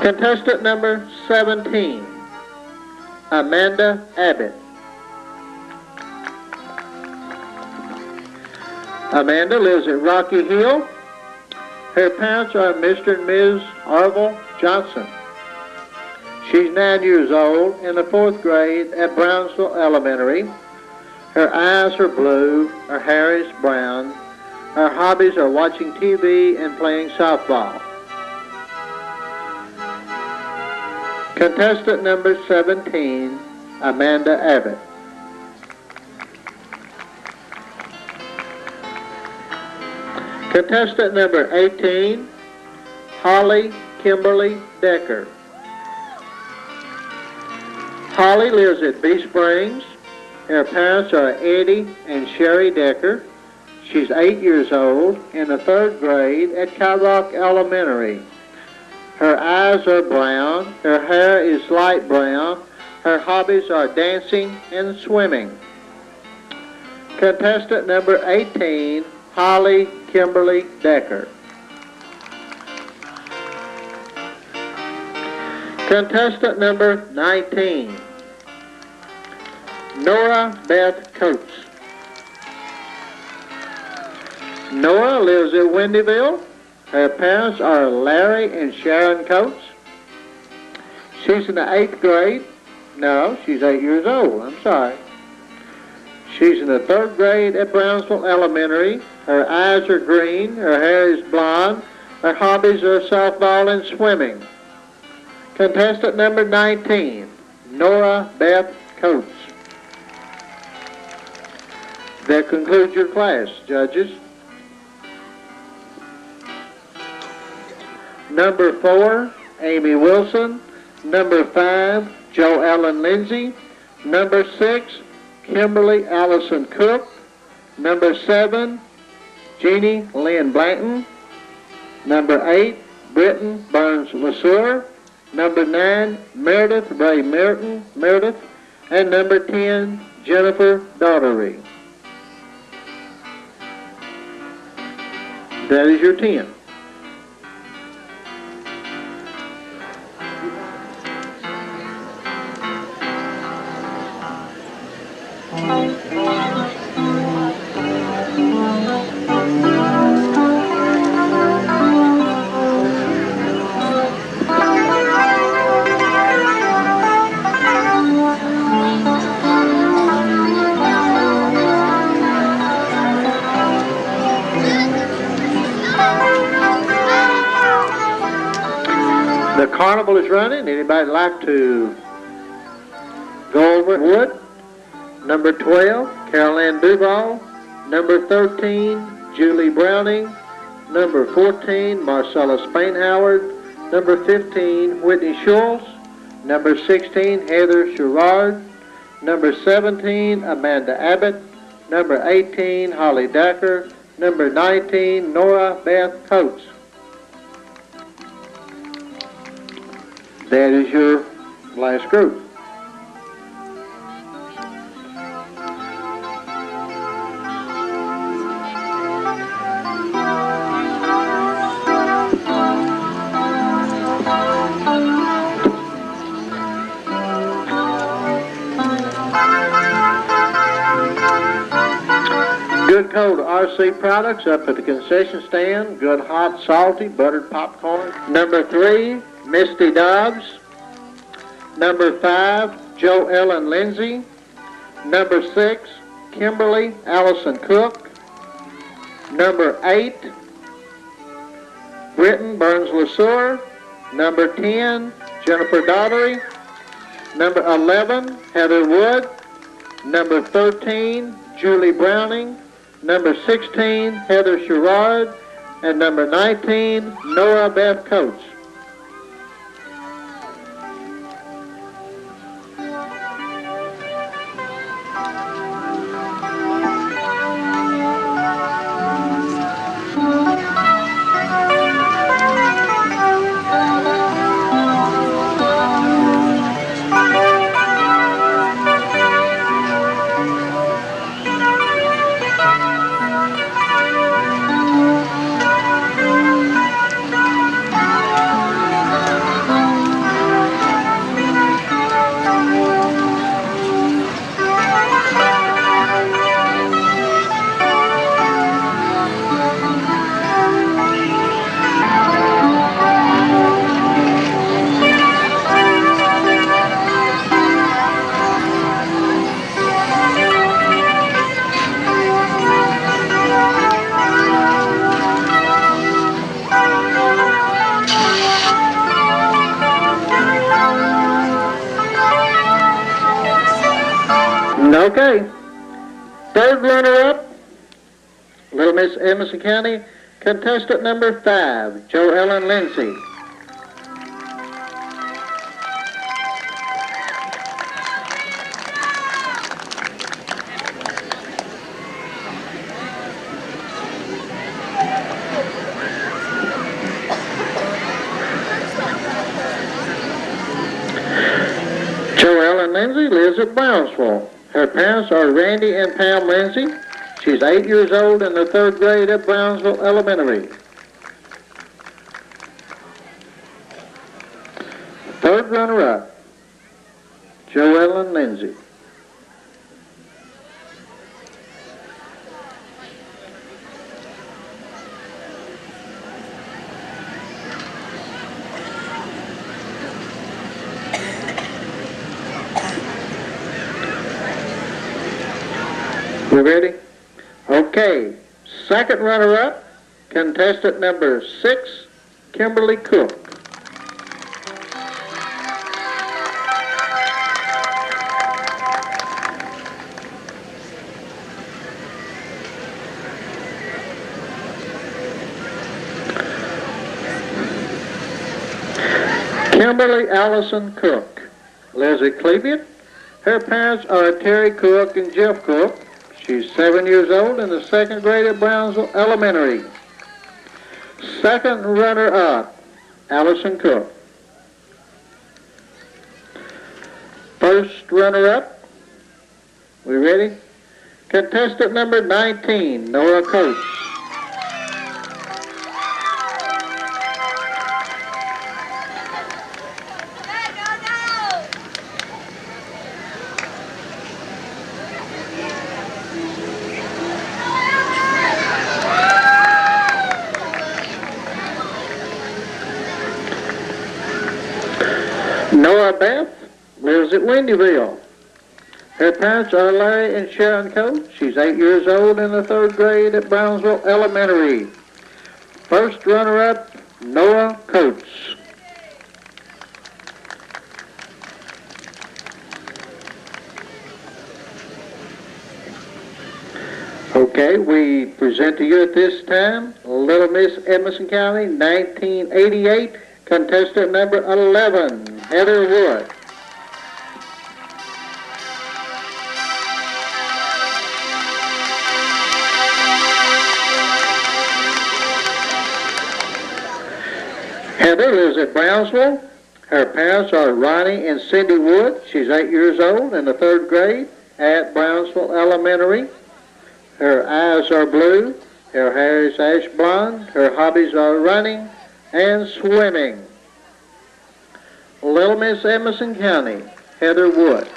Contestant number 17, Amanda Abbott. Amanda lives at Rocky Hill. Her parents are Mr. and Ms. Arville Johnson. She's 9 years old in the 4th grade at Brownsville Elementary. Her eyes are blue, her hair is brown. Her hobbies are watching TV and playing softball. Contestant number 17, Amanda Abbott. Contestant number 18, Holly Kimberly Decker. Holly lives at Bee Springs. Her parents are Eddie and Sherry Decker. She's 8 years old in the 3rd grade at Kyrock Elementary. Her eyes are brown. Her hair is light brown. Her hobbies are dancing and swimming. Contestant number 18, Holly Kimberly Decker. Contestant number 19, Nora Beth Coates. Nora lives at Wendyville. Her parents are Larry and Sharon Coates. She's in the 8th grade. No, she's 8 years old. I'm sorry. She's in the 3rd grade at Brownsville Elementary. Her eyes are green. Her hair is blonde. Her hobbies are softball and swimming. Contestant number 19, Nora Beth Coates. That concludes your class, judges. Number 4, Amy Wilson. Number 5, Joe Allen Lindsay. Number 6, Kimberly Allison Cook. Number 7, Jeannie Lynn Blanton. Number 8, Britton Burns LeSueur. Number 9, Meredith Ray Meredith. And number 10, Jennifer Daughtery. That is your 10. The carnival is running. Anybody like to go over Wood? Number 12, Carol Ann Duval. Number 13, Julie Browning. Number 14, Marcella Spainhoward. Number 15, Whitney Schultz. Number 16, Heather Sherrod. Number 17, Amanda Abbott. Number 18, Holly Decker. Number 19, Nora Beth Coates. That is your Last group. Good cold RC products up at the concession stand. Good hot, salty, buttered popcorn. Number 3, Misty Dobbs. Number 5, Joe Ellen Lindsay. Number 6, Kimberly Allison Cook. Number 8, Britton Burns LaSure. Number 10, Jennifer Daughtery. Number 11, Heather Wood. Number 13, Julie Browning. Number 16, Heather Sherrard. And number 19, Nora Beth Coates. Okay, third runner-up, Little Miss Edmonson County, contestant number 5, Joe Ellen Lindsay. Joe Ellen Lindsay lives at Brownsville. Her parents are Randy and Pam Lindsay. She's 8 years old in the 3rd grade at Brownsville Elementary. Third runner-up, Joe Ellen Lindsay. We ready? Okay. Second runner-up, contestant number 6, Kimberly Cook. Kimberly Allison Cook lives at Cleveland. Her parents are Terry Cook and Jeff Cook. She's 7 years old in the 2nd grade at Brownsville Elementary. Second runner-up, Allison Cook. First runner-up, we ready? Contestant number 19, Nora Coates. Nora Beth lives at Windyville. Her parents are Larry and Sharon Coates. She's 8 years old in the 3rd grade at Brownsville Elementary. First runner-up, Nora Coates. Okay, we present to you at this time Little Miss Edmonson County, 1988, contestant number 11, Heather Wood. Heather lives at Brownsville. Her parents are Ronnie and Cindy Wood. She's 8 years old in the 3rd grade at Brownsville Elementary. Her eyes are blue. Her hair is ash blonde. Her hobbies are running and swimming. Little Miss Edmonson County, Heather Wood.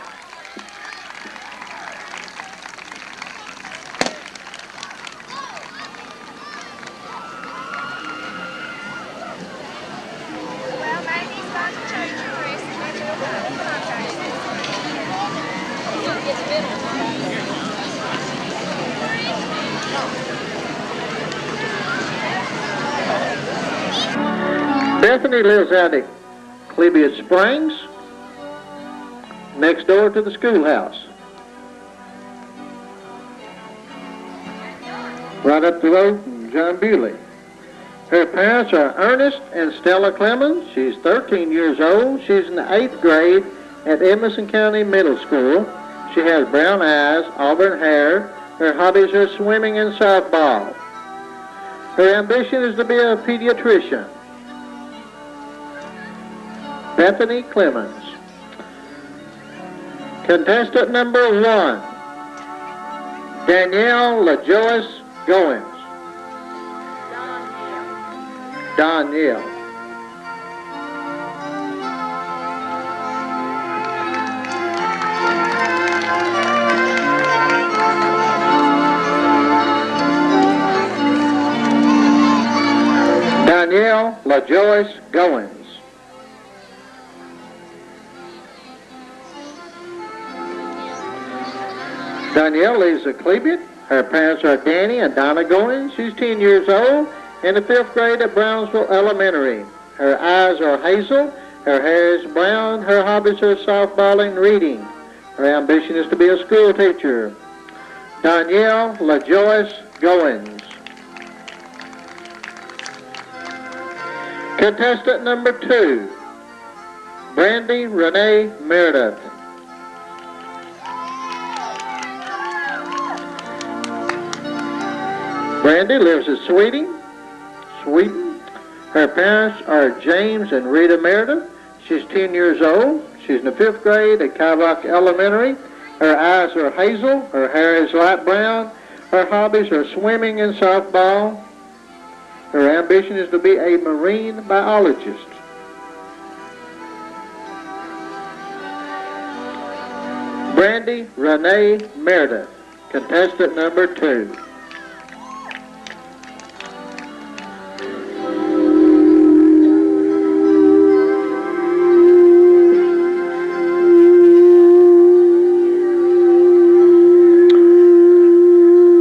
Bethany lives out at Cleveland Springs, next door to the schoolhouse. Right up the road from John Bewley. Her parents are Ernest and Stella Clemens. She's 13 years old. She's in the 8th grade at Edmonson County Middle School. She has brown eyes, auburn hair. Her hobbies are swimming and softball. Her ambition is to be a pediatrician. Bethany Clemens. Contestant number 1, Danielle LaJoyce Goins. Danielle. Danielle LaJoyce Goins. Danielle lives at Cleveland. Her parents are Danny and Donna Goins. She's 10 years old in the 5th grade at Brownsville Elementary. Her eyes are hazel. Her hair is brown. Her hobbies are softball and reading. Her ambition is to be a school teacher. Danielle LaJoyce Goins. Contestant number 2, Brandy Renee Meredith. Brandy lives in Sweden. Her parents are James and Rita Meredith. She's 10 years old. She's in the 5th grade at Kyrock Elementary. Her eyes are hazel. Her hair is light brown. Her hobbies are swimming and softball. Her ambition is to be a marine biologist. Brandy Renee Meredith, contestant number 2.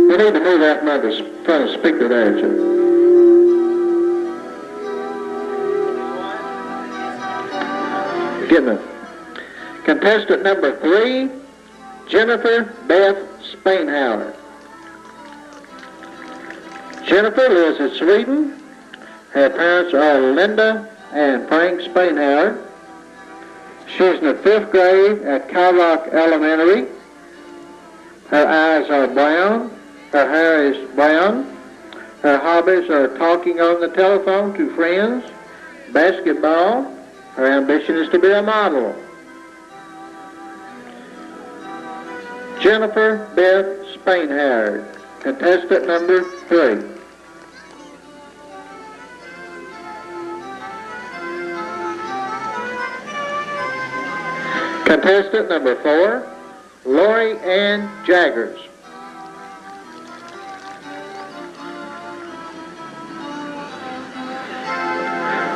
You need to move out from the front of the speaker there, Jim. Getting it. Contestant number 3, Jennifer Beth Spainhauer. Jennifer lives in Sweden. Her parents are Linda and Frank Spainhauer. She's in the 5th grade at Kyrock Elementary. Her eyes are brown. Her hair is brown. Her hobbies are talking on the telephone to friends, basketball. Her ambition is to be a model. Jennifer Beth Spainhauer, contestant number 3. Contestant number 4, Lori Ann Jaggers.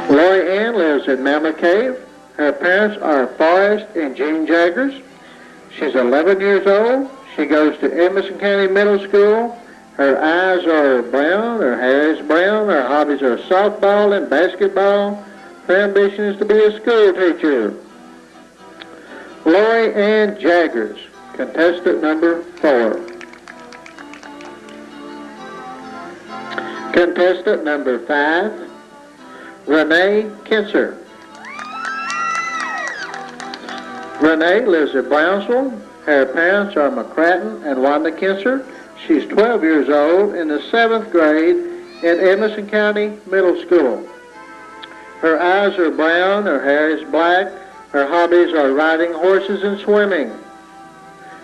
Lori Ann lives in Mammoth Cave. Her parents are Forrest and Jean Jaggers. She's 11 years old. She goes to Edmonson County Middle School. Her eyes are brown. Her hair is brown. Her hobbies are softball and basketball. Her ambition is to be a school teacher. Lori Ann Jaggers, contestant number 4. Contestant number 5, Renee Kinser. Renee lives in Brownsville. Her parents are McCratton and Wanda Kinser. She's 12 years old in the 7th grade at Edmonson County Middle School. Her eyes are brown, her hair is black. Her hobbies are riding horses and swimming.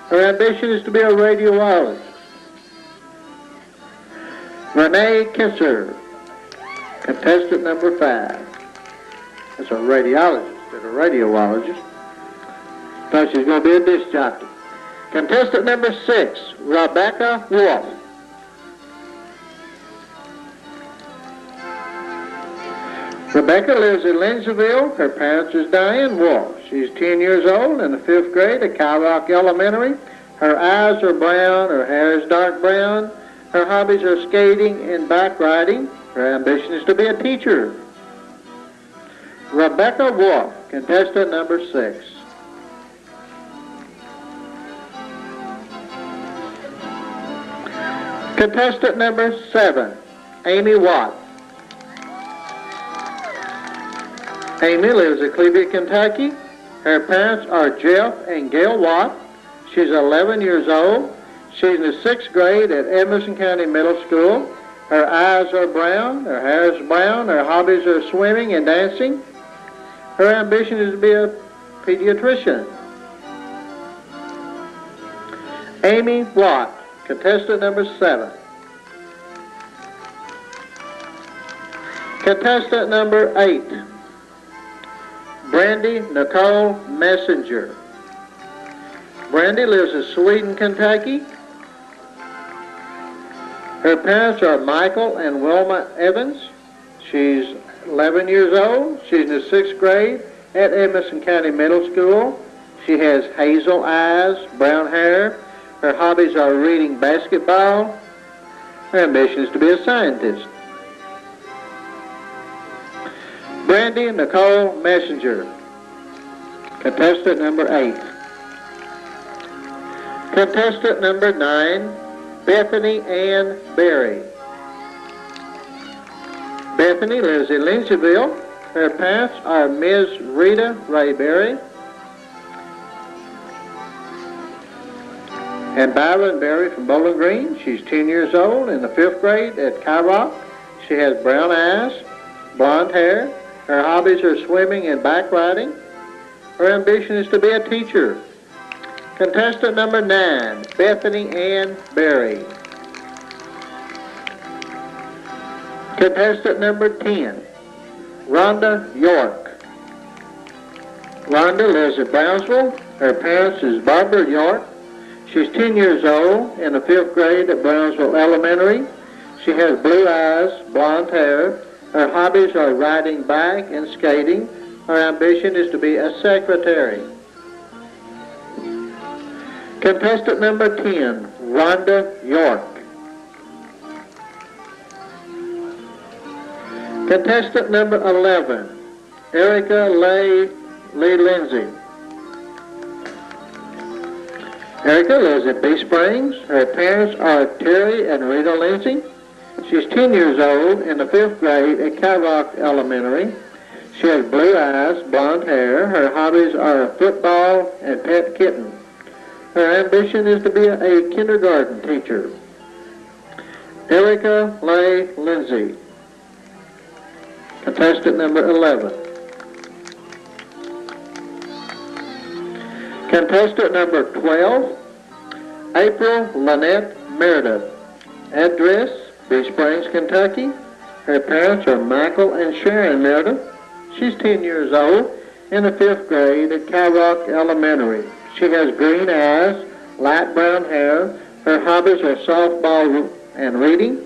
Her ambition is to be a radiologist. Renee Kisser, contestant number 5. That's a radiologist and a radiologist. Thought she was going to be a disc jockey. Contestant number 6, Rebecca Wolf. Rebecca lives in Lindsayville. Her parents is Diane Wolf. She's 10 years old in the 5th grade at Cow Rock Elementary. Her eyes are brown. Her hair is dark brown. Her hobbies are skating and bike riding. Her ambition is to be a teacher. Rebecca Wolf, contestant number 6. Contestant number 7, Amy Watt. Amy lives in Cleveland, Kentucky. Her parents are Jeff and Gail Watt. She's 11 years old. She's in the 6th grade at Edmonson County Middle School. Her eyes are brown. Her hair is brown. Her hobbies are swimming and dancing. Her ambition is to be a pediatrician. Amy Watt, contestant number 7. Contestant number 8, Brandy Nicole Messenger. Brandy lives in Sweden, Kentucky. Her parents are Michael and Wilma Evans. She's 11 years old. She's in the 6th grade at Edmonson County Middle School. She has hazel eyes, brown hair. Her hobbies are reading basketball. Her ambition is to be a scientist. Brandy Nicole Messenger, contestant number 8. Contestant number 9, Bethany Ann Berry. Bethany lives in Lindsayville. Her parents are Ms. Rita Ray Berry and Byron Berry from Bowling Green. She's 10 years old in the 5th grade at Cow Rock. She has brown eyes, blonde hair. Her hobbies are swimming and bike riding. Her ambition is to be a teacher. Contestant number 9, Bethany Ann Berry. Contestant number 10, Rhonda York. Rhonda lives in Brownsville. Her parents is Barbara York. She's 10 years old in the 5th grade at Brownsville Elementary. She has blue eyes, blonde hair. Her hobbies are riding bike and skating. Her ambition is to be a secretary. Contestant number 10, Rhonda York. Contestant number 11, Erica Lee Lindsay. Erica lives in Bee Springs. Her parents are Terry and Rita Lindsay. She's 10 years old in the 5th grade at Cow Rock Elementary. She has blue eyes, blonde hair. Her hobbies are football and pet kitten. Her ambition is to be a kindergarten teacher. Erica Leigh Lindsay, contestant number 11. Contestant number 12, April Lynette Meredith. Address, Bee Springs, Kentucky. Her parents are Michael and Sharon Meredith. She's 10 years old in the 5th grade at Cow Rock Elementary. She has green eyes, light brown hair. Her hobbies are softball and reading.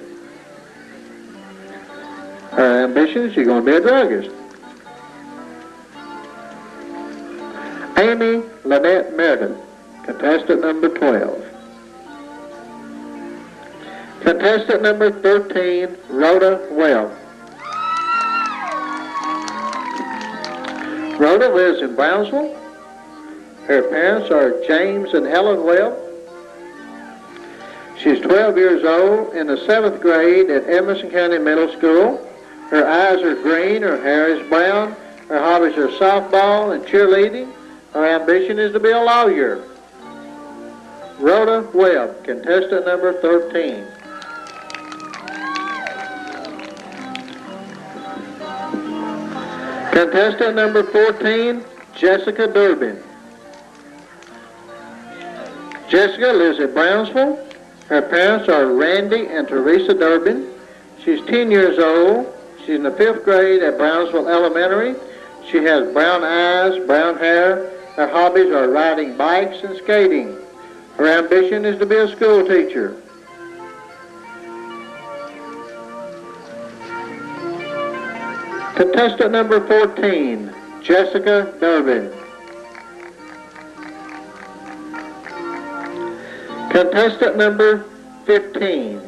Her ambition, she's going to be a druggist. Amy Lynette Meredith, contestant number 12. Contestant number 13, Rhoda Webb. Rhoda lives in Brownsville. Her parents are James and Helen Webb. She's 12 years old in the 7th grade at Edmonson County Middle School. Her eyes are green, her hair is brown. Her hobbies are softball and cheerleading. Her ambition is to be a lawyer. Rhoda Webb, contestant number 13. Contestant number 14, Jessica Durbin. Jessica lives in Brownsville. Her parents are Randy and Teresa Durbin. She's 10 years old. She's in the 5th grade at Brownsville Elementary. She has brown eyes, brown hair. Her hobbies are riding bikes and skating. Her ambition is to be a school teacher. Contestant number 14, Jessica Durbin. Contestant number 15,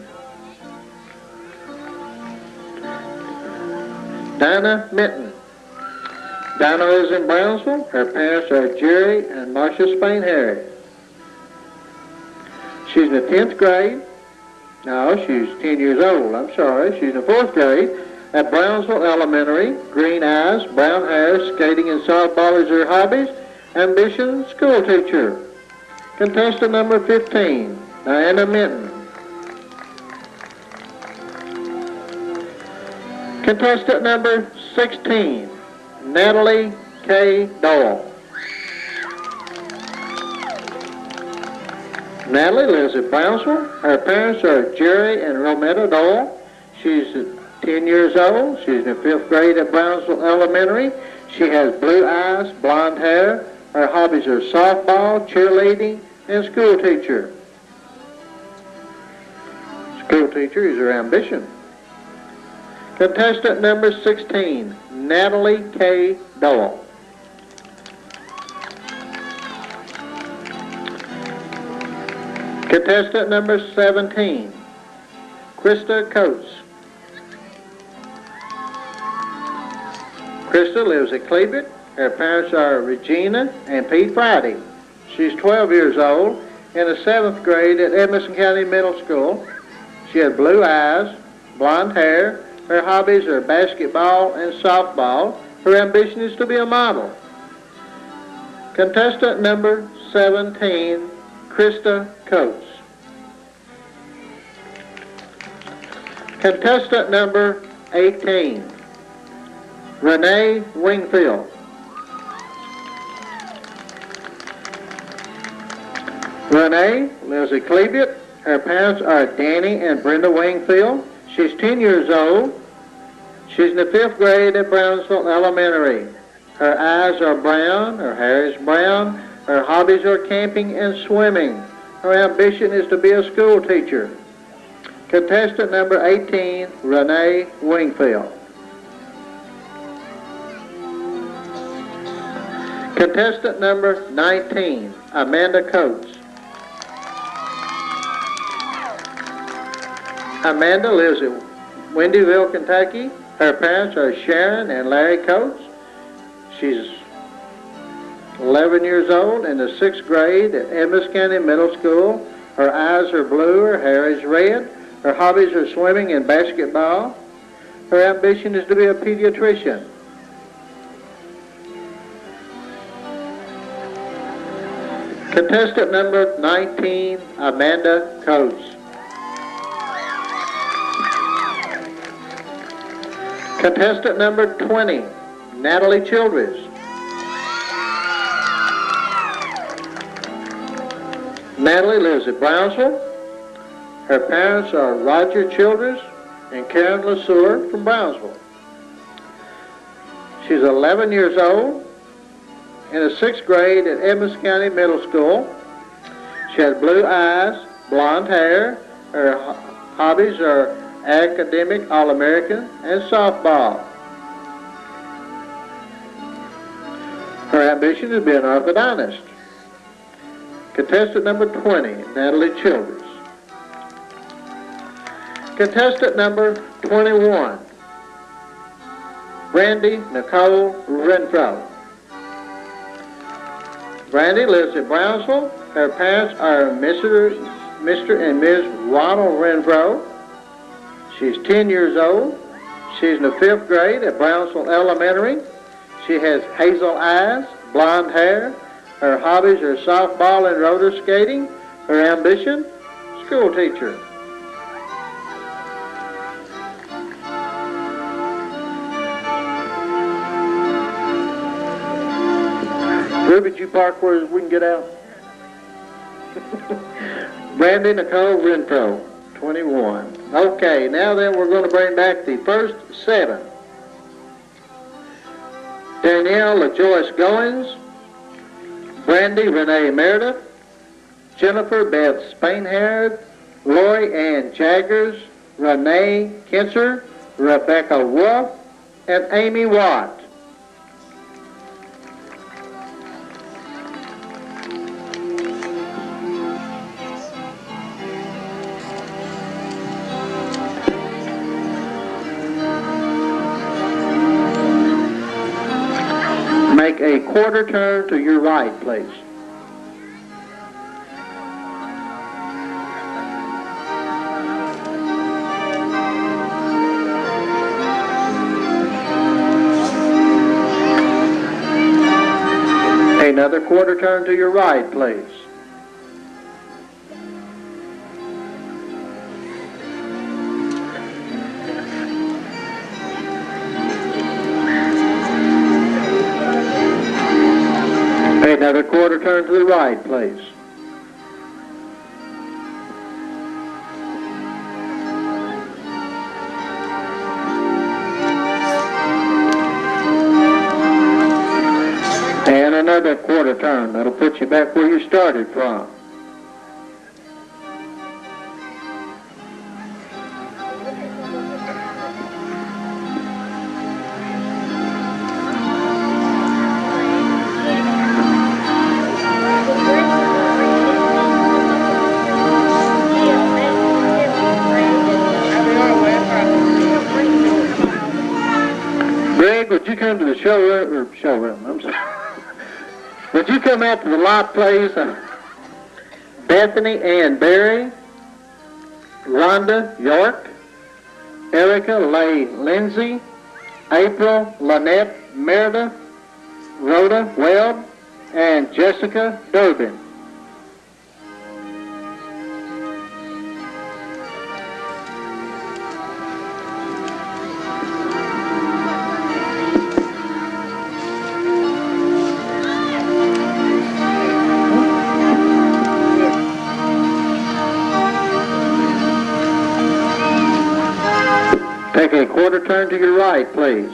Dinah Minton. Dinah lives in Brownsville. Her parents are Jerry and Marcia Spain-Harry. She's in the 10th grade. No, she's 10 years old. I'm sorry. She's in the 4th grade at Brownsville Elementary. Green eyes, brown hair, skating and softball is her hobbies. Ambition, school teacher. Contestant number 15, Diana Minton. Contestant number 16, Natalie K. Doyle. Natalie lives in Brownsville. Her parents are Jerry and Rometta Doyle. She's 10 years old. She's in the 5th grade at Brownsville Elementary. She has blue eyes, blonde hair. Her hobbies are softball, cheerleading, and school teacher. School teacher is her ambition. Contestant number 16, Natalie K. Doyle. Contestant number 17, Krista Coates. Krista lives at Cleveland. Her parents are Regina and Pete Friday. She's 12 years old in the 7th grade at Edmonson County Middle School. She has blue eyes, blonde hair. Her hobbies are basketball and softball. Her ambition is to be a model. Contestant number 17, Krista Coates. Contestant number 18, Renee Wingfield. Renee lives at Cleveland. Her parents are Danny and Brenda Wingfield. She's 10 years old. She's in the 5th grade at Brownsville Elementary. Her eyes are brown. Her hair is brown. Her hobbies are camping and swimming. Her ambition is to be a school teacher. Contestant number 18, Renee Wingfield. Contestant number 19, Amanda Coates. Amanda lives in Wendyville, Kentucky. Her parents are Sharon and Larry Coates. She's 11 years old in the 6th grade at Edmonson County Middle School. Her eyes are blue, her hair is red. Her hobbies are swimming and basketball. Her ambition is to be a pediatrician. Contestant number 19, Amanda Coates. Contestant number 20, Natalie Childress. Natalie lives at Brownsville. Her parents are Roger Childress and Karen LeSueur from Brownsville. She's 11 years old in the 6th grade at Edmonson County Middle School. She has blue eyes, blonde hair. Her hobbies are academic, All-American, and softball. Her ambition is to be an orthodontist. Contestant number 20, Natalie Childress. Contestant number 21, Brandy Nicole Renfro. Brandy lives in Brownsville. Her parents are Mr. and Ms. Ronald Renfro. She's 10 years old. She's in the 5th grade at Brownsville Elementary. She has hazel eyes, blonde hair. Her hobbies are softball and roller skating. Her ambition, school teacher. park where we can get out? Brandy Nicole Renfro, 21. Okay, now then we're going to bring back the first 7. Danielle LaJoyce Goins, Brandy Renee Meredith, Jennifer Beth Spainhard, Lori Ann Jaggers, Renee Kinser, Rebecca Wolf, and Amy Watt. Make a quarter turn to your right, please. Another quarter turn to your right, please. Another quarter turn to the right, please. And another quarter turn. That'll put you back where you started from. Greg, would you come to the showroom, I'm sorry. Would you come out to the lot, please? Bethany Ann Berry, Rhonda York, Erica Leigh Lindsay, April Lynette Meredith, Rhoda Webb, and Jessica Durbin. Take a quarter turn to your right, please.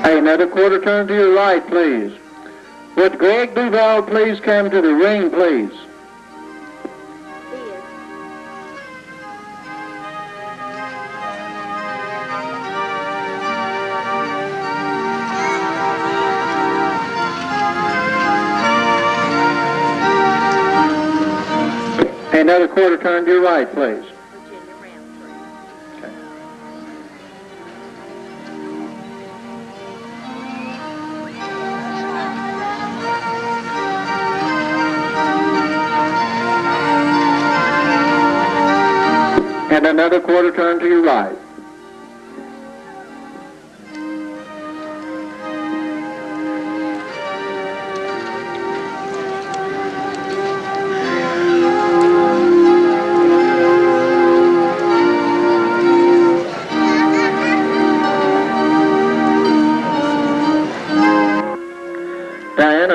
Another quarter turn to your right, please. Would Greg Duval please come to the ring, please? Another quarter turn to your right, please. Okay. And another quarter turn to your right.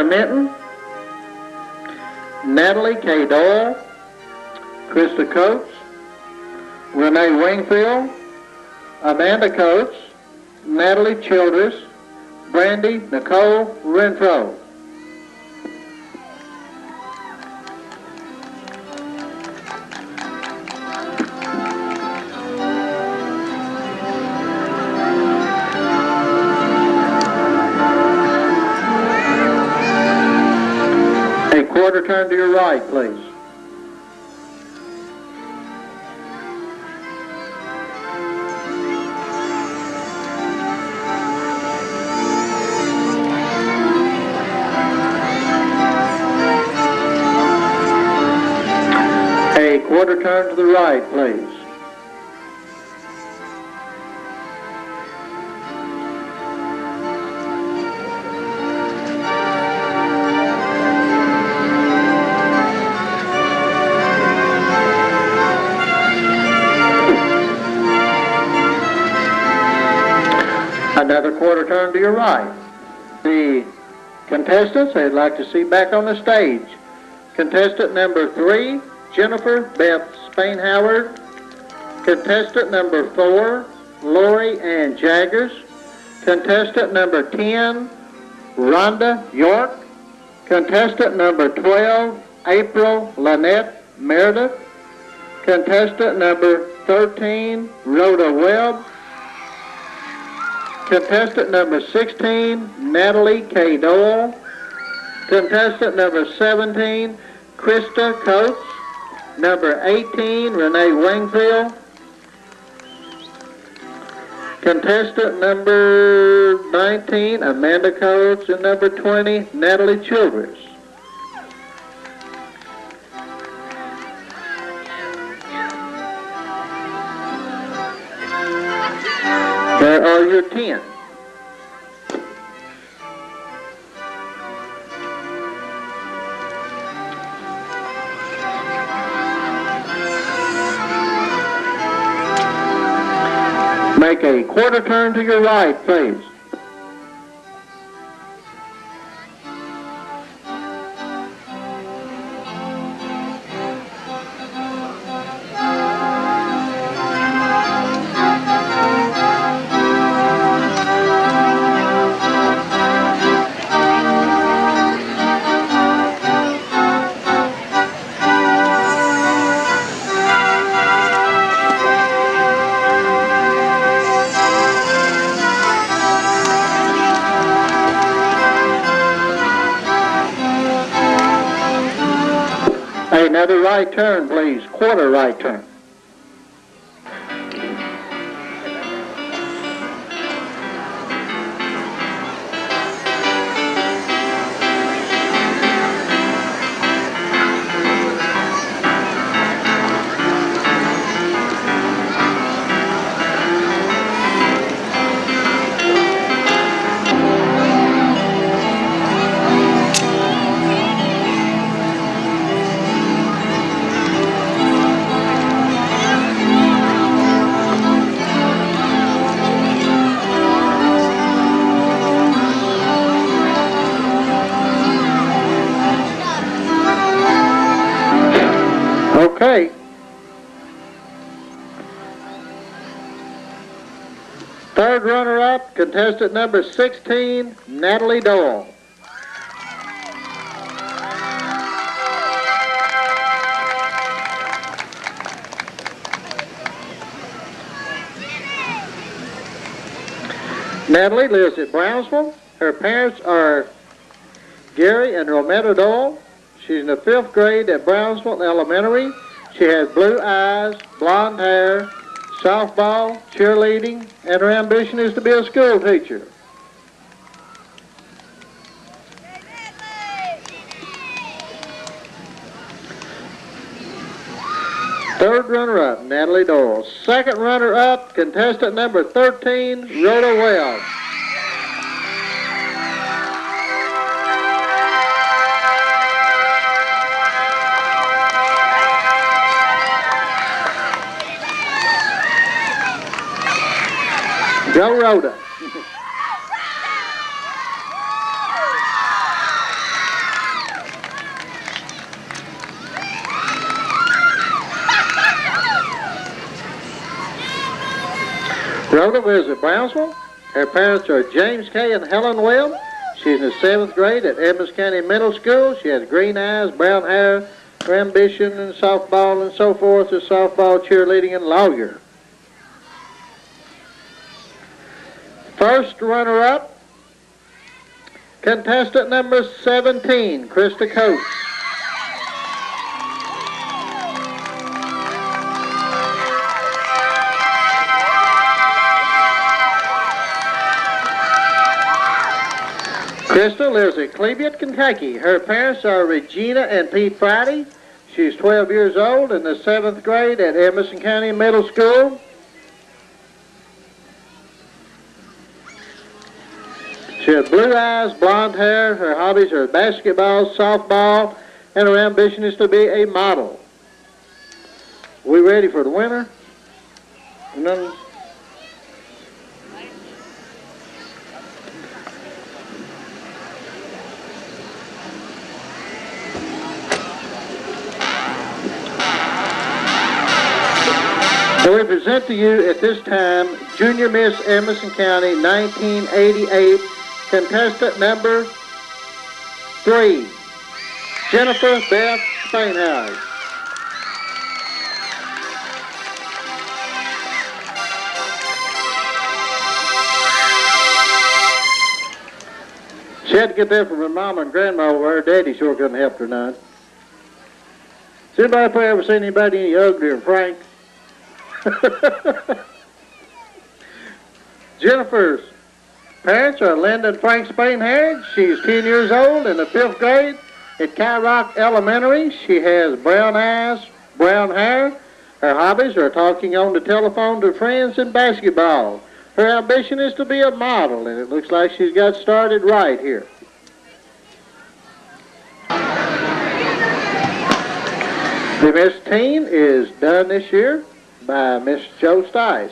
Minton, Natalie K. Doyle, Krista Coates, Renee Wingfield, Amanda Coates, Natalie Childress, Brandy Nicole Renfro. Quarter turn to your right, please. A quarter turn to the right, please. quarter turn to your right. The contestants I'd like to see back on the stage. Contestant number 3, Jennifer Beth Spain-Howard. Contestant number 4, Lori Ann Jaggers. Contestant number 10, Rhonda York. Contestant number 12, April Lynette Meredith. Contestant number 13, Rhoda Webb. Contestant number 16, Natalie K. Doyle. Contestant number 17, Krista Coates. Number 18, Renee Wingfield. Contestant number 19, Amanda Coates. And number 20, Natalie Childress. There are your 10. Make a quarter turn to your right, please. Another right turn, please. Quarter right turn. Okay. Third runner-up, contestant number 16, Natalie Doyle. Natalie lives at Brownsville. Her parents are Gary and Rometta Doyle. She's in the 5th grade at Brownsville Elementary. She has blue eyes, blonde hair, softball, cheerleading, and her ambition is to be a school teacher. Third runner-up, Natalie Doyle. Second runner-up, contestant number 13, Rhoda Webb. Go Rhoda. Rhoda lives at Brownsville. Her parents are James K. and Helen Webb. She's in the 7th grade at Edmonson County Middle School. She has green eyes, brown hair, her ambition in softball and so forth is softball, cheerleading, and lawyer. First runner-up, contestant number 17, Krista Coates. Krista lives at Cleveland, Kentucky. Her parents are Regina and Pete Friday. She's 12 years old in the 7th grade at Edmonson County Middle School. She has blue eyes, blonde hair. Her hobbies are basketball, softball, and her ambition is to be a model. We ready for the winner? So we present to you at this time Junior Miss Edmonson County 1988 contestant number 3, Jennifer Beth Spainhouse. She had to get there from her mama and grandma where her daddy sure couldn't help her none. Has anybody ever seen anybody any uglier than Frank? Jennifer's parents are Linda and Frank Spainhouse. She's 10 years old in the 5th grade at Cow Rock Elementary. She has brown eyes, brown hair. Her hobbies are talking on the telephone to friends and basketball. Her ambition is to be a model, and it looks like she's got started right here. The Miss Teen is done this year by Miss Jo Stice.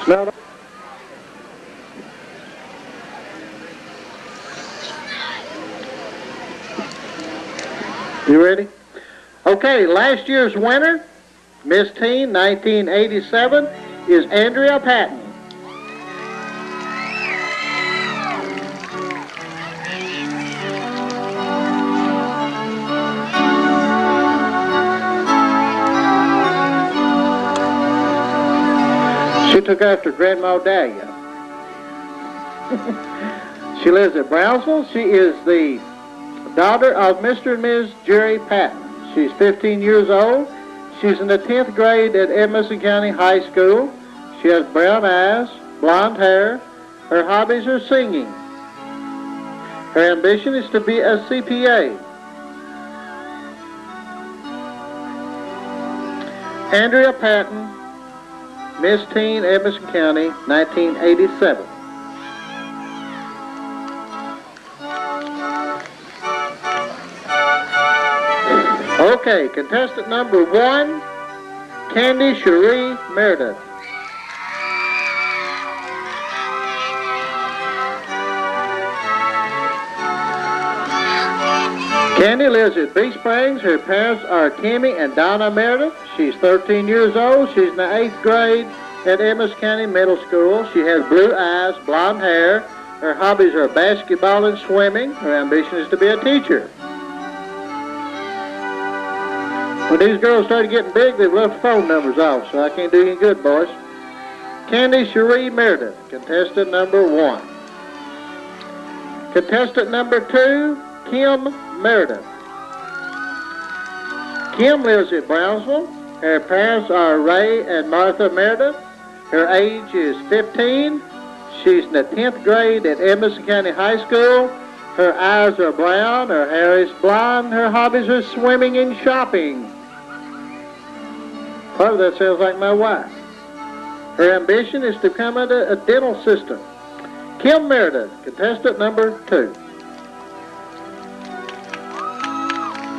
Smell it? You ready? Okay, last year's winner, Miss Teen 1987, is Andrea Patton. She took after Grandma Dahlia. She lives at Brownsville. She is the daughter of Mr. and Ms. Jerry Patton. She's 15 years old. She's in the 10th grade at Edmonson County High School. She has brown eyes, blonde hair. Her hobbies are singing. Her ambition is to be a CPA. Andrea Patton, Miss Teen Edmonson County, 1987. Okay, contestant number 1, Candy Cherie Meredith. Candy lives at Bee Springs. Her parents are Timmy and Donna Meredith. She's 13 years old. She's in the 8th grade at Edmonson County Middle School. She has blue eyes, blonde hair. Her hobbies are basketball and swimming. Her ambition is to be a teacher. When these girls started getting big, they left phone numbers off, so I can't do any good, boys. Candy Cherie Meredith, contestant number 1. Contestant number 2, Kim Meredith. Kim lives at Brownsville. Her parents are Ray and Martha Meredith. Her age is 15. She's in the 10th grade at Edmonson County High School. Her eyes are brown. Her hair is blonde. Her hobbies are swimming and shopping. Part of that sounds like my wife. Her ambition is to become a dental assistant. Kim Meredith, contestant number 2.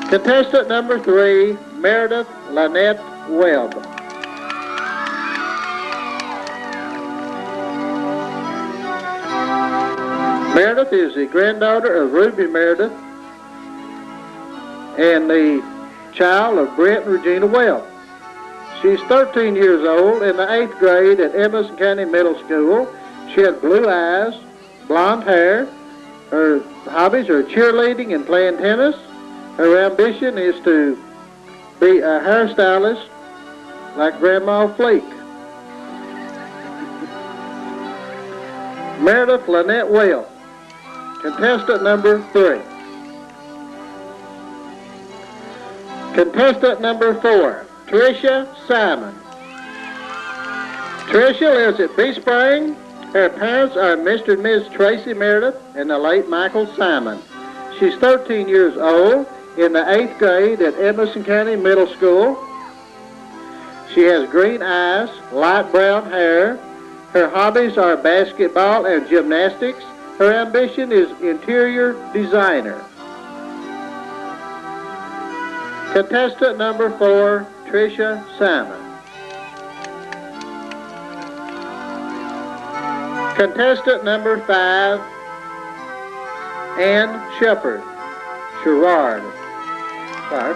Contestant number 3, Meredith Lynette Webb. Meredith is the granddaughter of Ruby Meredith and the child of Brent and Regina Webb. She's 13 years old in the 8th grade at Edmonson County Middle School. She has blue eyes, blonde hair. Her hobbies are cheerleading and playing tennis. Her ambition is to be a hairstylist like Grandma Fleek. Meredith Lynette Webb, contestant number 3. Contestant number 4, Tricia Simon. Tricia lives at Bee Spring. Her parents are Mr. and Ms. Tracy Meredith and the late Michael Simon. She's 13 years old in the 8th grade at Edmonson County Middle School. She has green eyes, light brown hair. Her hobbies are basketball and gymnastics. Her ambition is interior designer. Contestant number 4, Tricia Simon. Contestant number 5, Ann Shepard, Sherrard. Sorry.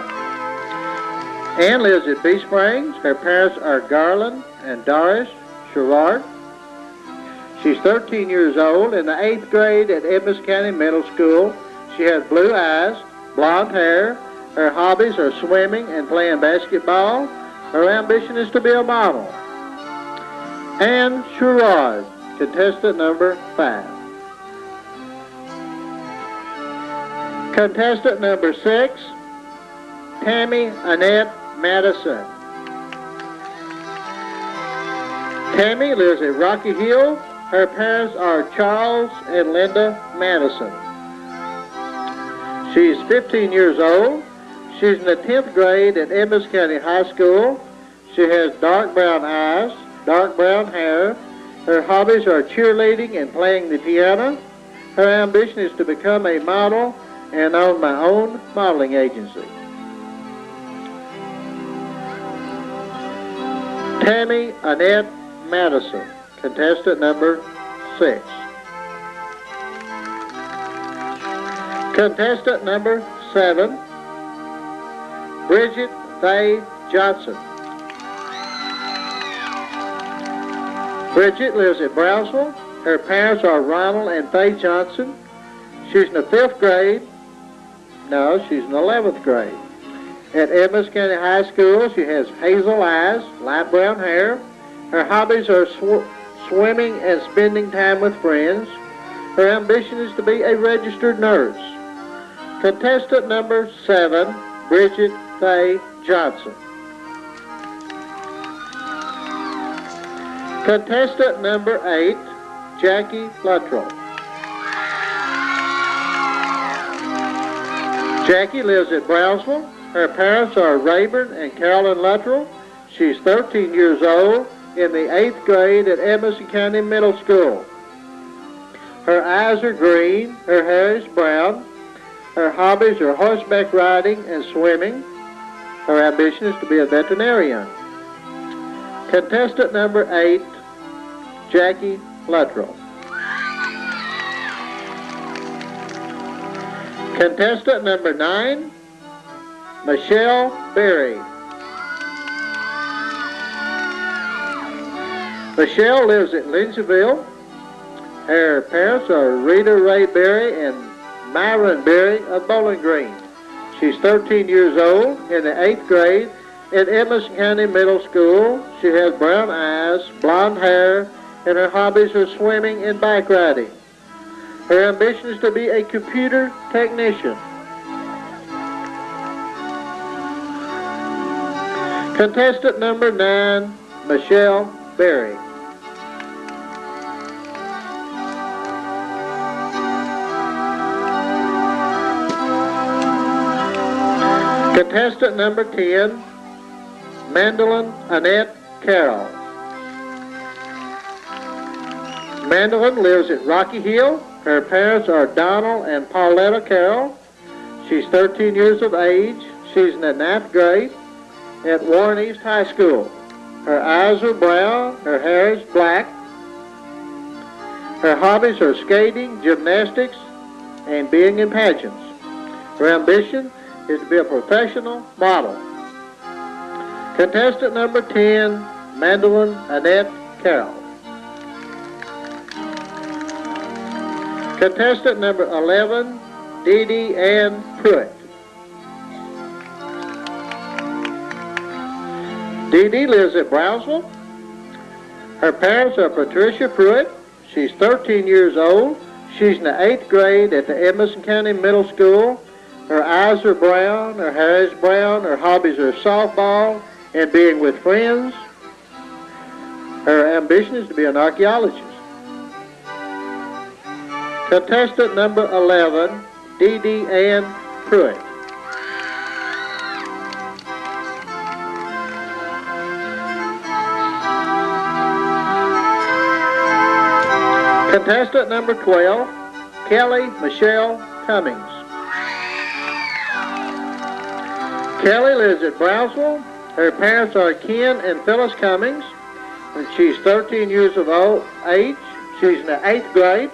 Ann lives at Bee Springs. Her parents are Garland and Doris Sherrard. She's 13 years old, in the 8th grade at Edmonson County Middle School. She has blue eyes, blonde hair. Her hobbies are swimming and playing basketball. Her ambition is to be a model. Ann Sherrard, contestant number 5. Contestant number 6, Tammy Annette Madison. Tammy lives at Rocky Hill. Her parents are Charles and Linda Madison. She's 15 years old. She's in the 10th grade at Edmonson County High School. She has dark brown eyes, dark brown hair. Her hobbies are cheerleading and playing the piano. Her ambition is to become a model and own my own modeling agency. Tammy Annette Madison, contestant number 6. Contestant number 7, Bridget Faye Johnson. Bridget lives at Brownsville. Her parents are Ronald and Faye Johnson. She's in the 5th grade. No, she's in the 11th grade. At Edmonson County High School, she has hazel eyes, light brown hair. Her hobbies are swimming and spending time with friends. Her ambition is to be a registered nurse. Contestant number 7, Bridget Faye Johnson. Contestant number 8, Jackie Luttrell. Jackie lives at Brownsville. Her parents are Rayburn and Carolyn Luttrell. She's 13 years old, in the 8th grade at Edmonson County Middle School. Her eyes are green, her hair is brown. Her hobbies are horseback riding and swimming. Her ambition is to be a veterinarian. Contestant number 8, Jackie Luttrell. Contestant number 9, Michelle Berry. Michelle lives at Lindsayville. Her parents are Rita Ray Berry and Myron Berry of Bowling Green. She's 13 years old, in the 8th grade at Edmonson County Middle School. She has brown eyes, blonde hair, and her hobbies are swimming and bike riding. Her ambition is to be a computer technician. Contestant number 9, Michelle Berry. Contestant number 10, Mandolin Annette Carroll. Mandolin lives at Rocky Hill. Her parents are Donald and Pauletta Carroll. She's 13 years of age. She's in the 9th grade at Warren East High School. Her eyes are brown. Her hair is black. Her hobbies are skating, gymnastics, and being in pageants. Her ambition is to be a professional model. Contestant number 10, Mandolin Annette Carroll. Contestant number 11, Dee Dee Ann Pruitt. Dee Dee lives at Brownsville. Her parents are Patricia Pruitt. She's 13 years old. She's in the 8th grade at the Edmonson County Middle School. Her eyes are brown, her hair is brown, her hobbies are softball and being with friends. Her ambition is to be an archaeologist. Contestant number 11, Dee Dee Ann Pruitt. Contestant number 12, Kelly Michelle Cummings. Kelly lives at Brownsville. Her parents are Ken and Phyllis Cummings, and she's 13 years of age. She's in the 8th grade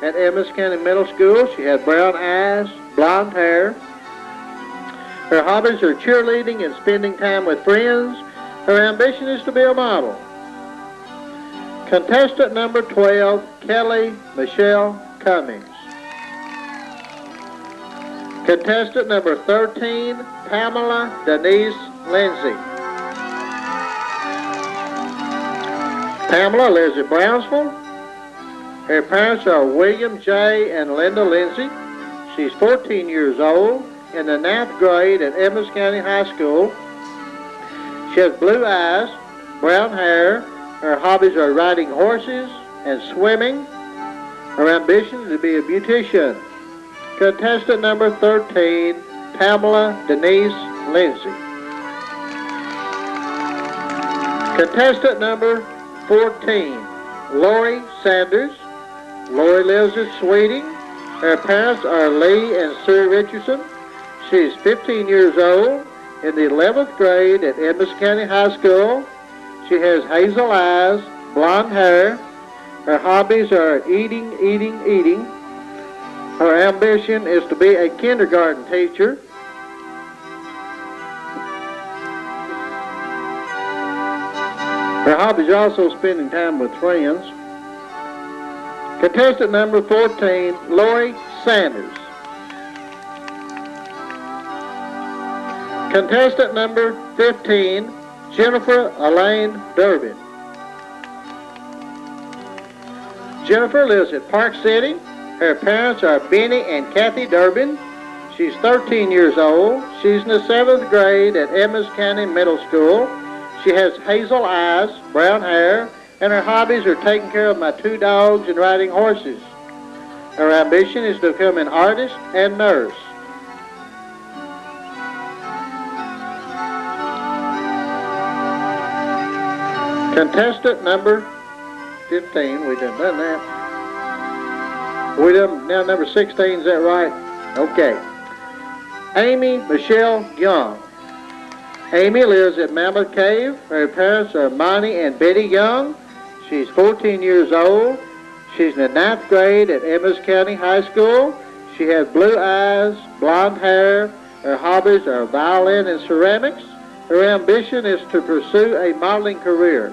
at Edmonson County Middle School. She has brown eyes, blonde hair. Her hobbies are cheerleading and spending time with friends. Her ambition is to be a model. Contestant number 12, Kelly Michelle Cummings. Contestant number 13, Pamela Denise Lindsay. Pamela lives in Brownsville. Her parents are William J. and Linda Lindsay. She's 14 years old, in the 9th grade at Edmonson County High School. She has blue eyes, brown hair. Her hobbies are riding horses and swimming. Her ambition is to be a beautician. Contestant number 13, Pamela Denise Lindsay. Contestant number 14, Lori Sanders. Lori lives in Sweeting. Her parents are Lee and Sue Richardson. She's 15 years old, in the 11th grade at Edmonson County High School. She has hazel eyes, blonde hair. Her hobbies are eating, eating, eating. Her ambition is to be a kindergarten teacher. Her hobbies are also spending time with friends. Contestant number 14, Lori Sanders. Contestant number 15, Jennifer Elaine Durbin. Jennifer lives at Park City. Her parents are Benny and Kathy Durbin. She's 13 years old. She's in the 7th grade at Edmonson County Middle School. She has hazel eyes, brown hair, and her hobbies are taking care of my 2 dogs and riding horses. Her ambition is to become an artist and nurse. Contestant number 15, we done that. We done now number 16, is that right? Okay. Amy Michelle Young. Amy lives at Mammoth Cave. Her parents are Monty and Betty Young. She's 14 years old. She's in the 9th grade at Edmonson County High School. She has blue eyes, blonde hair. Her hobbies are violin and ceramics. Her ambition is to pursue a modeling career.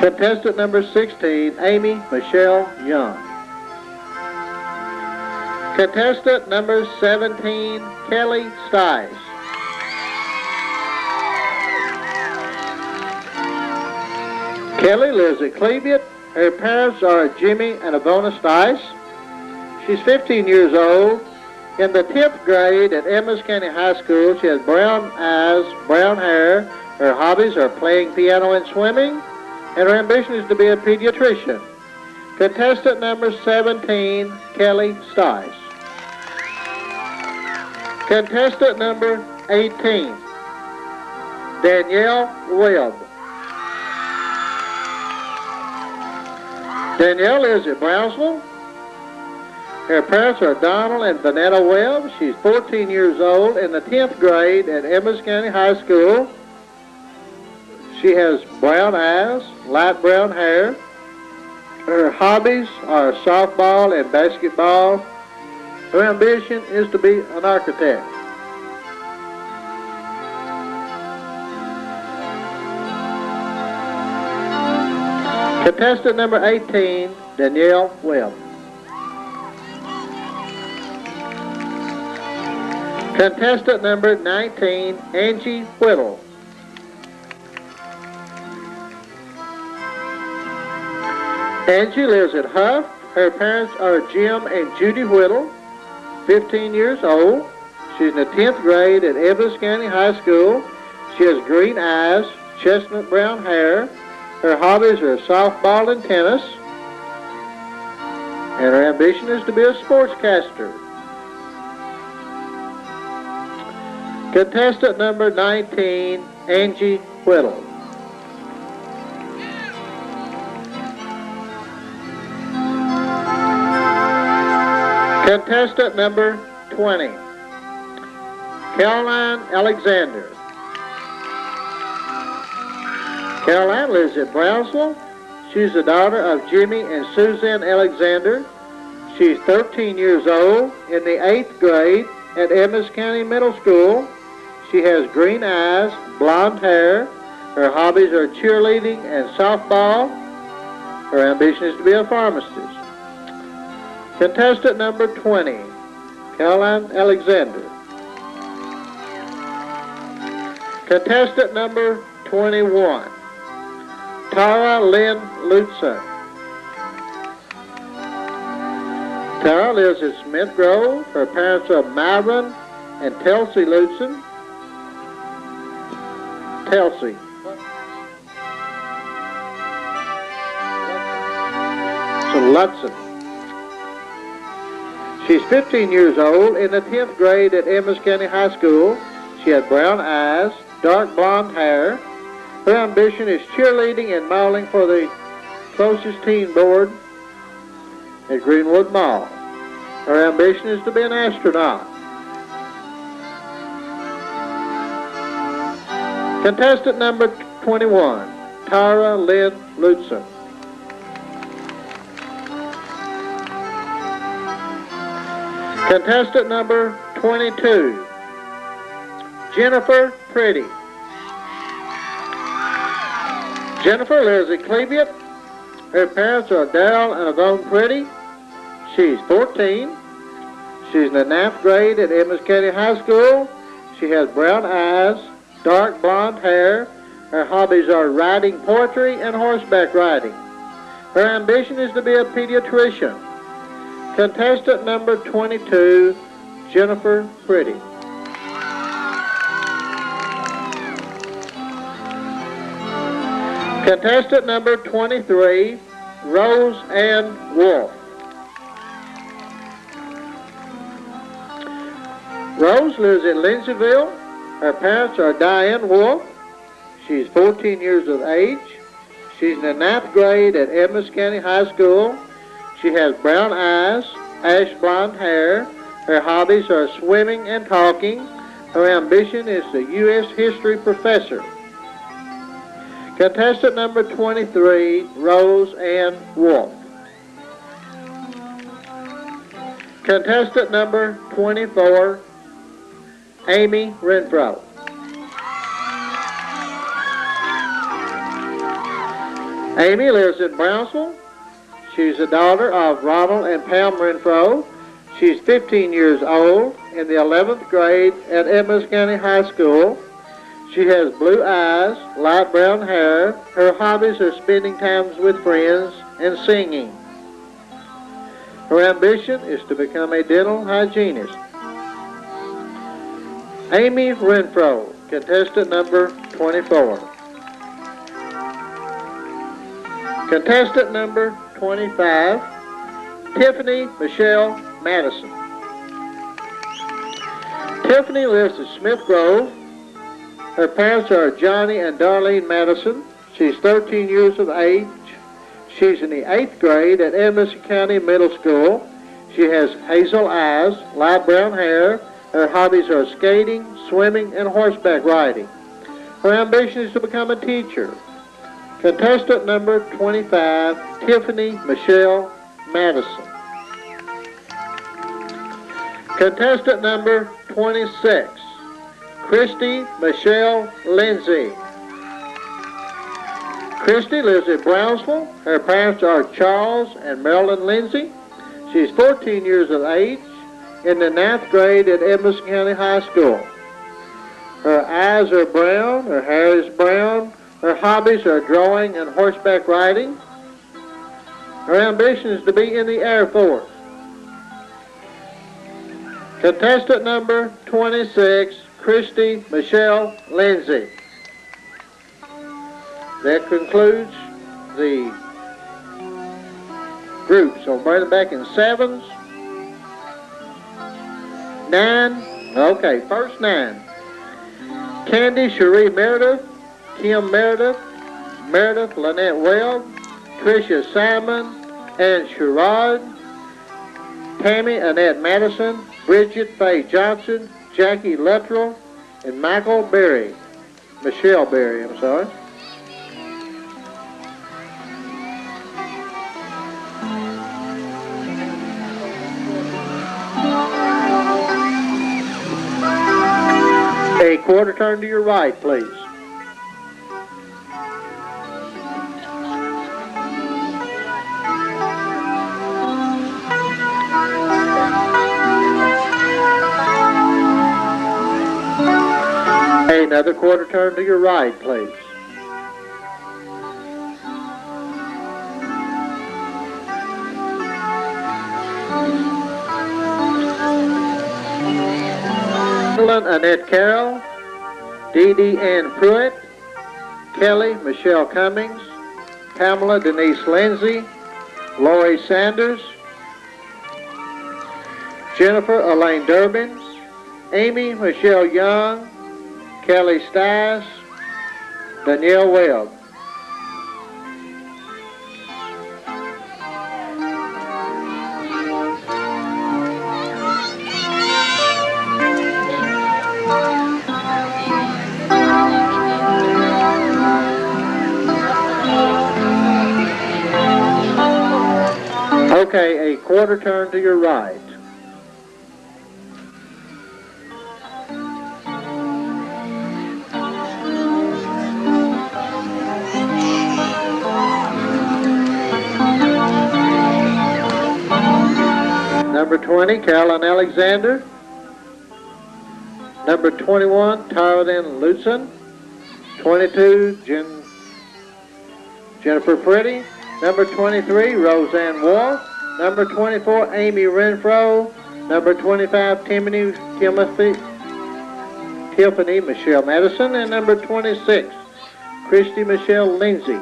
Contestant number 16, Amy Michelle Young. Contestant number 17, Kelly Stice. Kelly lives at Cleveland. Her parents are Jimmy and Ivona Stice. She's 15 years old. In the 10th grade at Edmonson County High School, she has brown eyes, brown hair. Her hobbies are playing piano and swimming, and her ambition is to be a pediatrician. Contestant number 17, Kelly Stice. Contestant number 18, Danielle Webb. Danielle lives at Brownsville. Her parents are Donald and Vanetta Webb. She's 14 years old, in the 10th grade at Edmonson County High School. She has brown eyes, light brown hair. Her hobbies are softball and basketball. Her ambition is to be an architect. Contestant number 18, Danielle Webb. Contestant number 19, Angie Whittle. Angie lives at Huff. Her parents are Jim and Judy Whittle, 15 years old. She's in the 10th grade at Edmonson County High School. She has green eyes, chestnut brown hair. Her hobbies are softball and tennis. And her ambition is to be a sportscaster. Contestant number 19, Angie Whittle. Contestant number 20, Caroline Alexander. Caroline lives at Brownsville. She's the daughter of Jimmy and Suzanne Alexander. She's 13 years old, in the 8th grade at Edmonson County Middle School. She has green eyes, blonde hair. Her hobbies are cheerleading and softball. Her ambition is to be a pharmacist. Contestant number 20, Caroline Alexander. Contestant number 21, Tara Lynn Lutzen. Tara lives in Smith Grove. Her parents are Myron and Telsey Lutzen. Telsey. So Lutzen. She's 15 years old, in the 10th grade at Edmonson County High School. She has brown eyes, dark blonde hair. Her ambition is cheerleading and modeling for the closest teen board at Greenwood Mall. Her ambition is to be an astronaut. Contestant number 21, Tara Lynn Lutzen. Contestant number 22, Jennifer Pretty. Jennifer lives in Cleveland. Her parents are Darrell and Yvonne Pretty. She's 14. She's in the 9th grade at Edmonson County High School. She has brown eyes, dark blonde hair. Her hobbies are writing poetry and horseback riding. Her ambition is to be a pediatrician. Contestant number 22, Jennifer Pretty. Contestant number 23, Rose Ann Wolf. Rose lives in Lindsayville. Her parents are Diane Wolf. She's 14 years of age. She's in the 9th grade at Edmonson County High School. She has brown eyes, ash blonde hair. Her hobbies are swimming and talking. Her ambition is the U.S. history professor. Contestant number 23, Rose Ann Wolf. Contestant number 24, Amy Renfro. Amy lives in Brownsville. She's the daughter of Ronald and Pam Renfro. She's 15 years old, in the 11th grade at Edmonson County High School. She has blue eyes, light brown hair. Her hobbies are spending time with friends and singing. Her ambition is to become a dental hygienist. Amy Renfro, contestant number 24. Contestant number 25, Tiffany Michelle Madison. Tiffany lives in Smith Grove. Her parents are Johnny and Darlene Madison. She's 13 years of age. She's in the 8th grade at Edmonson County Middle School. She has hazel eyes, light brown hair. Her hobbies are skating, swimming, and horseback riding. Her ambition is to become a teacher. Contestant number 25, Tiffany Michelle Madison. Contestant number 26, Christy Michelle Lindsay. Christy lives in Brownsville. Her parents are Charles and Marilyn Lindsay. She's 14 years of age, in the 9th grade at Edmonson County High School. Her eyes are brown, her hair is brown. Her hobbies are drawing and horseback riding. Her ambition is to be in the Air Force. Contestant number 26, Christy Michelle Lindsay. That concludes the group. So bring it back in sevens. 9. Okay, first 9. Candy Cherie Meredith, Kim Meredith, Meredith Lynette Weld, Tricia Simon, and Sherrod, Tammy Annette Madison, Bridget Faye Johnson, Jackie Luttrell, and Michael Berry. Michelle Berry, I'm sorry. A quarter turn to your right, please. Another quarter turn to your right, please. Annette Carroll, Dee Dee Ann Pruitt, Kelly Michelle Cummings, Pamela Denise Lindsay, Lori Sanders, Jennifer Elaine Durbin, Amy Michelle Young, Kelly Stice, Danielle Webb. Okay, a quarter turn to your right. Number 20, Carolyn Alexander. Number 21, Tyron Lutzen. 22, Jennifer Pretty. Number 23, Roseanne Wolf. Number 24, Amy Renfro. Number 25, Tiffany Michelle Madison. And number 26, Christy Michelle Lindsay.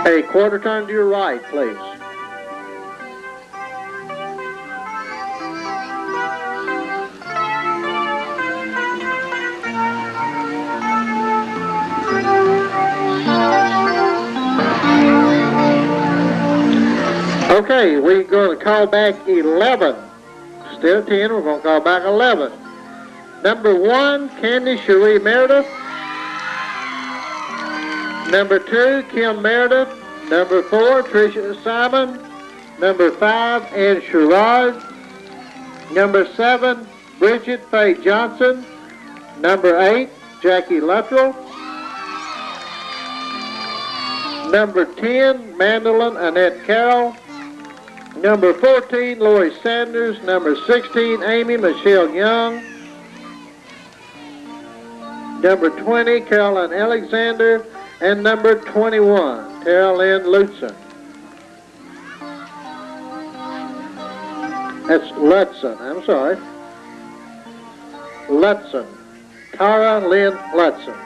A quarter turn to your right, please. Okay, we're going to call back 11. Still 10, we're going to call back 11. Number 1, Candy Cherie Meredith. Number 2, Kim Meredith. Number 4, Tricia Simon. Number 5, Ann Sherrod. Number 7, Bridget Faye Johnson. Number 8, Jackie Luttrell. Number 10, Mandolin Annette Carroll. Number 14, Lori Sanders. Number 16, Amy Michelle Young. Number 20, Carolyn Alexander. And number 21, Tara Lynn Lutzen. That's Lutzen, I'm sorry. Lutzen. Tara Lynn Lutzen.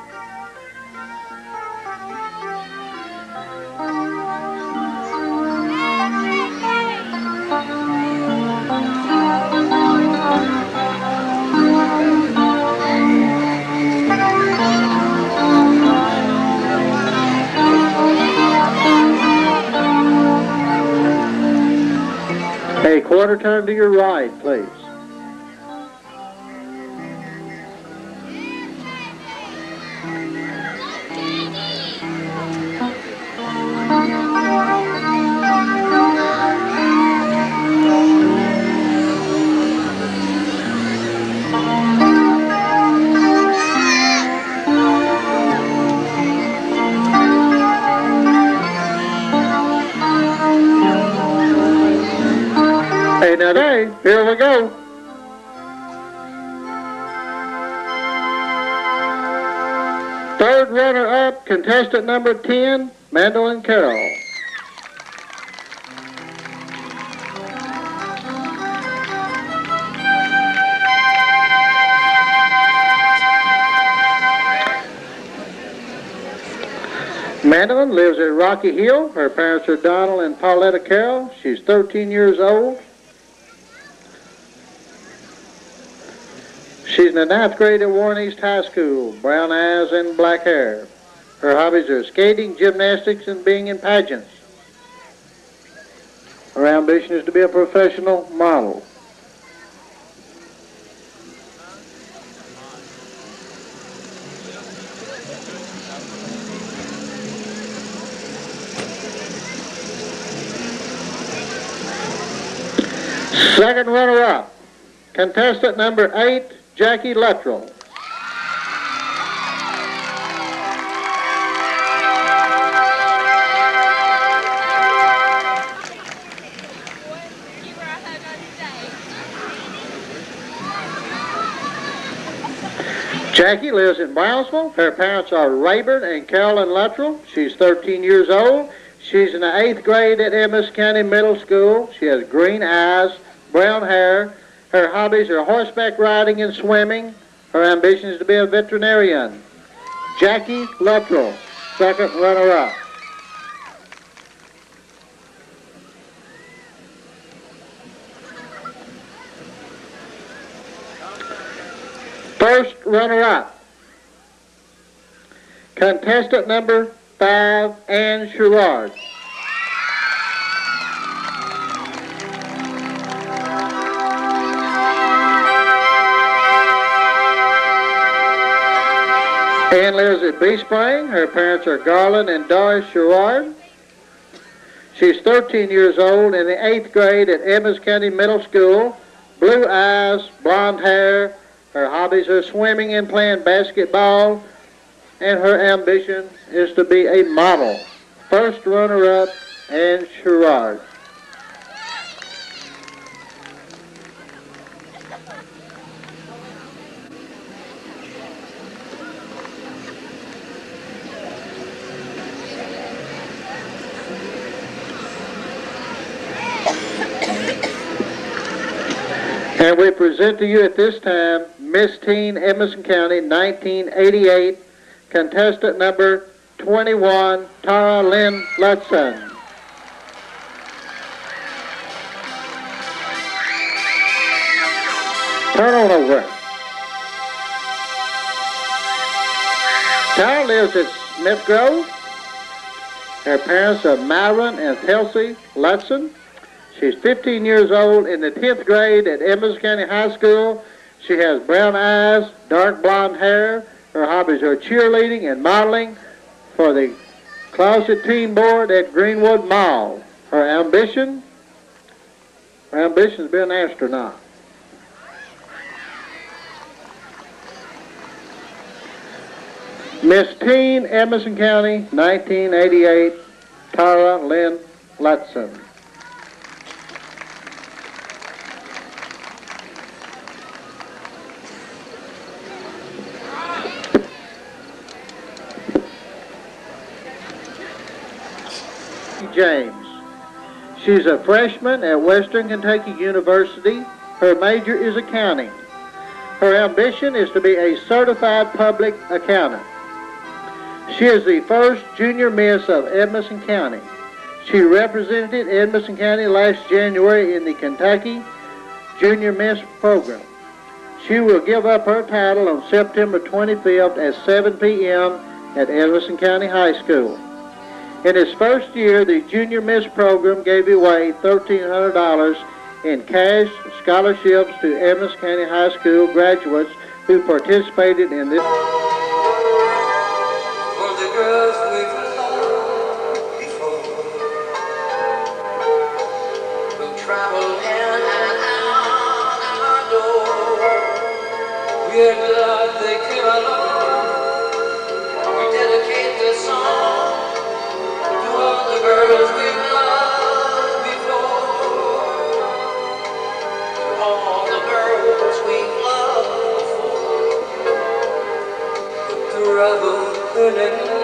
A quarter turn to your right, please. Okay, here we go. Third runner-up, contestant number 10, Mandolin Carroll. Mandolin lives at Rocky Hill. Her parents are Donald and Pauletta Carroll. She's 13 years old. She's in the 9th grade at Warren East High School, brown eyes and black hair. Her hobbies are skating, gymnastics, and being in pageants. Her ambition is to be a professional model. Second runner-up, contestant number 8, Jackie Luttrell. Jackie lives in Brownsville. Her parents are Rayburn and Carolyn Luttrell. She's 13 years old. She's in the 8th grade at Edmonson County Middle School. She has green eyes, brown hair. Her hobbies are horseback riding and swimming. Her ambition is to be a veterinarian. Jackie Luttrell, second runner-up. First runner-up, contestant number 5, Ann Sherrard. Ann lives at Bee Spring. Her parents are Garland and Doris Sherrard. She's 13 years old in the 8th grade at Edmonson County Middle School. Blue eyes, blonde hair. Her hobbies are swimming and playing basketball, and her ambition is to be a model. First runner-up, Ann Sherrard. And we present to you at this time Miss Teen Edmonson County 1988, contestant number 21, Tara Lynn Lutson. Turn on over. Tara lives at Smith Grove. Her parents are Myron and Kelsey Lutson. She's 15 years old in the 10th grade at Edmonson County High School. She has brown eyes, dark blonde hair. Her hobbies are cheerleading and modeling for the Closet Teen Board at Greenwood Mall. Her ambition is to be an astronaut. Miss Teen Edmonson County 1988, Tara Lynn Lutson. James. She's a freshman at Western Kentucky University. Her major is accounting. Her ambition is to be a certified public accountant. She is the first junior miss of Edmonson County. She represented Edmonson County last January in the Kentucky Junior Miss program. She will give up her title on September 25th at 7 p.m. at Edmonson County High School. In its first year, the Junior Miss program gave away $1,300 in cash scholarships to Edmonson County High School graduates who participated in this. For the girls we've loved before, who travel in and out our door, we're glad they came along. We dedicate this song to all the girls we've loved before, to all the girls we've loved before, who travel in and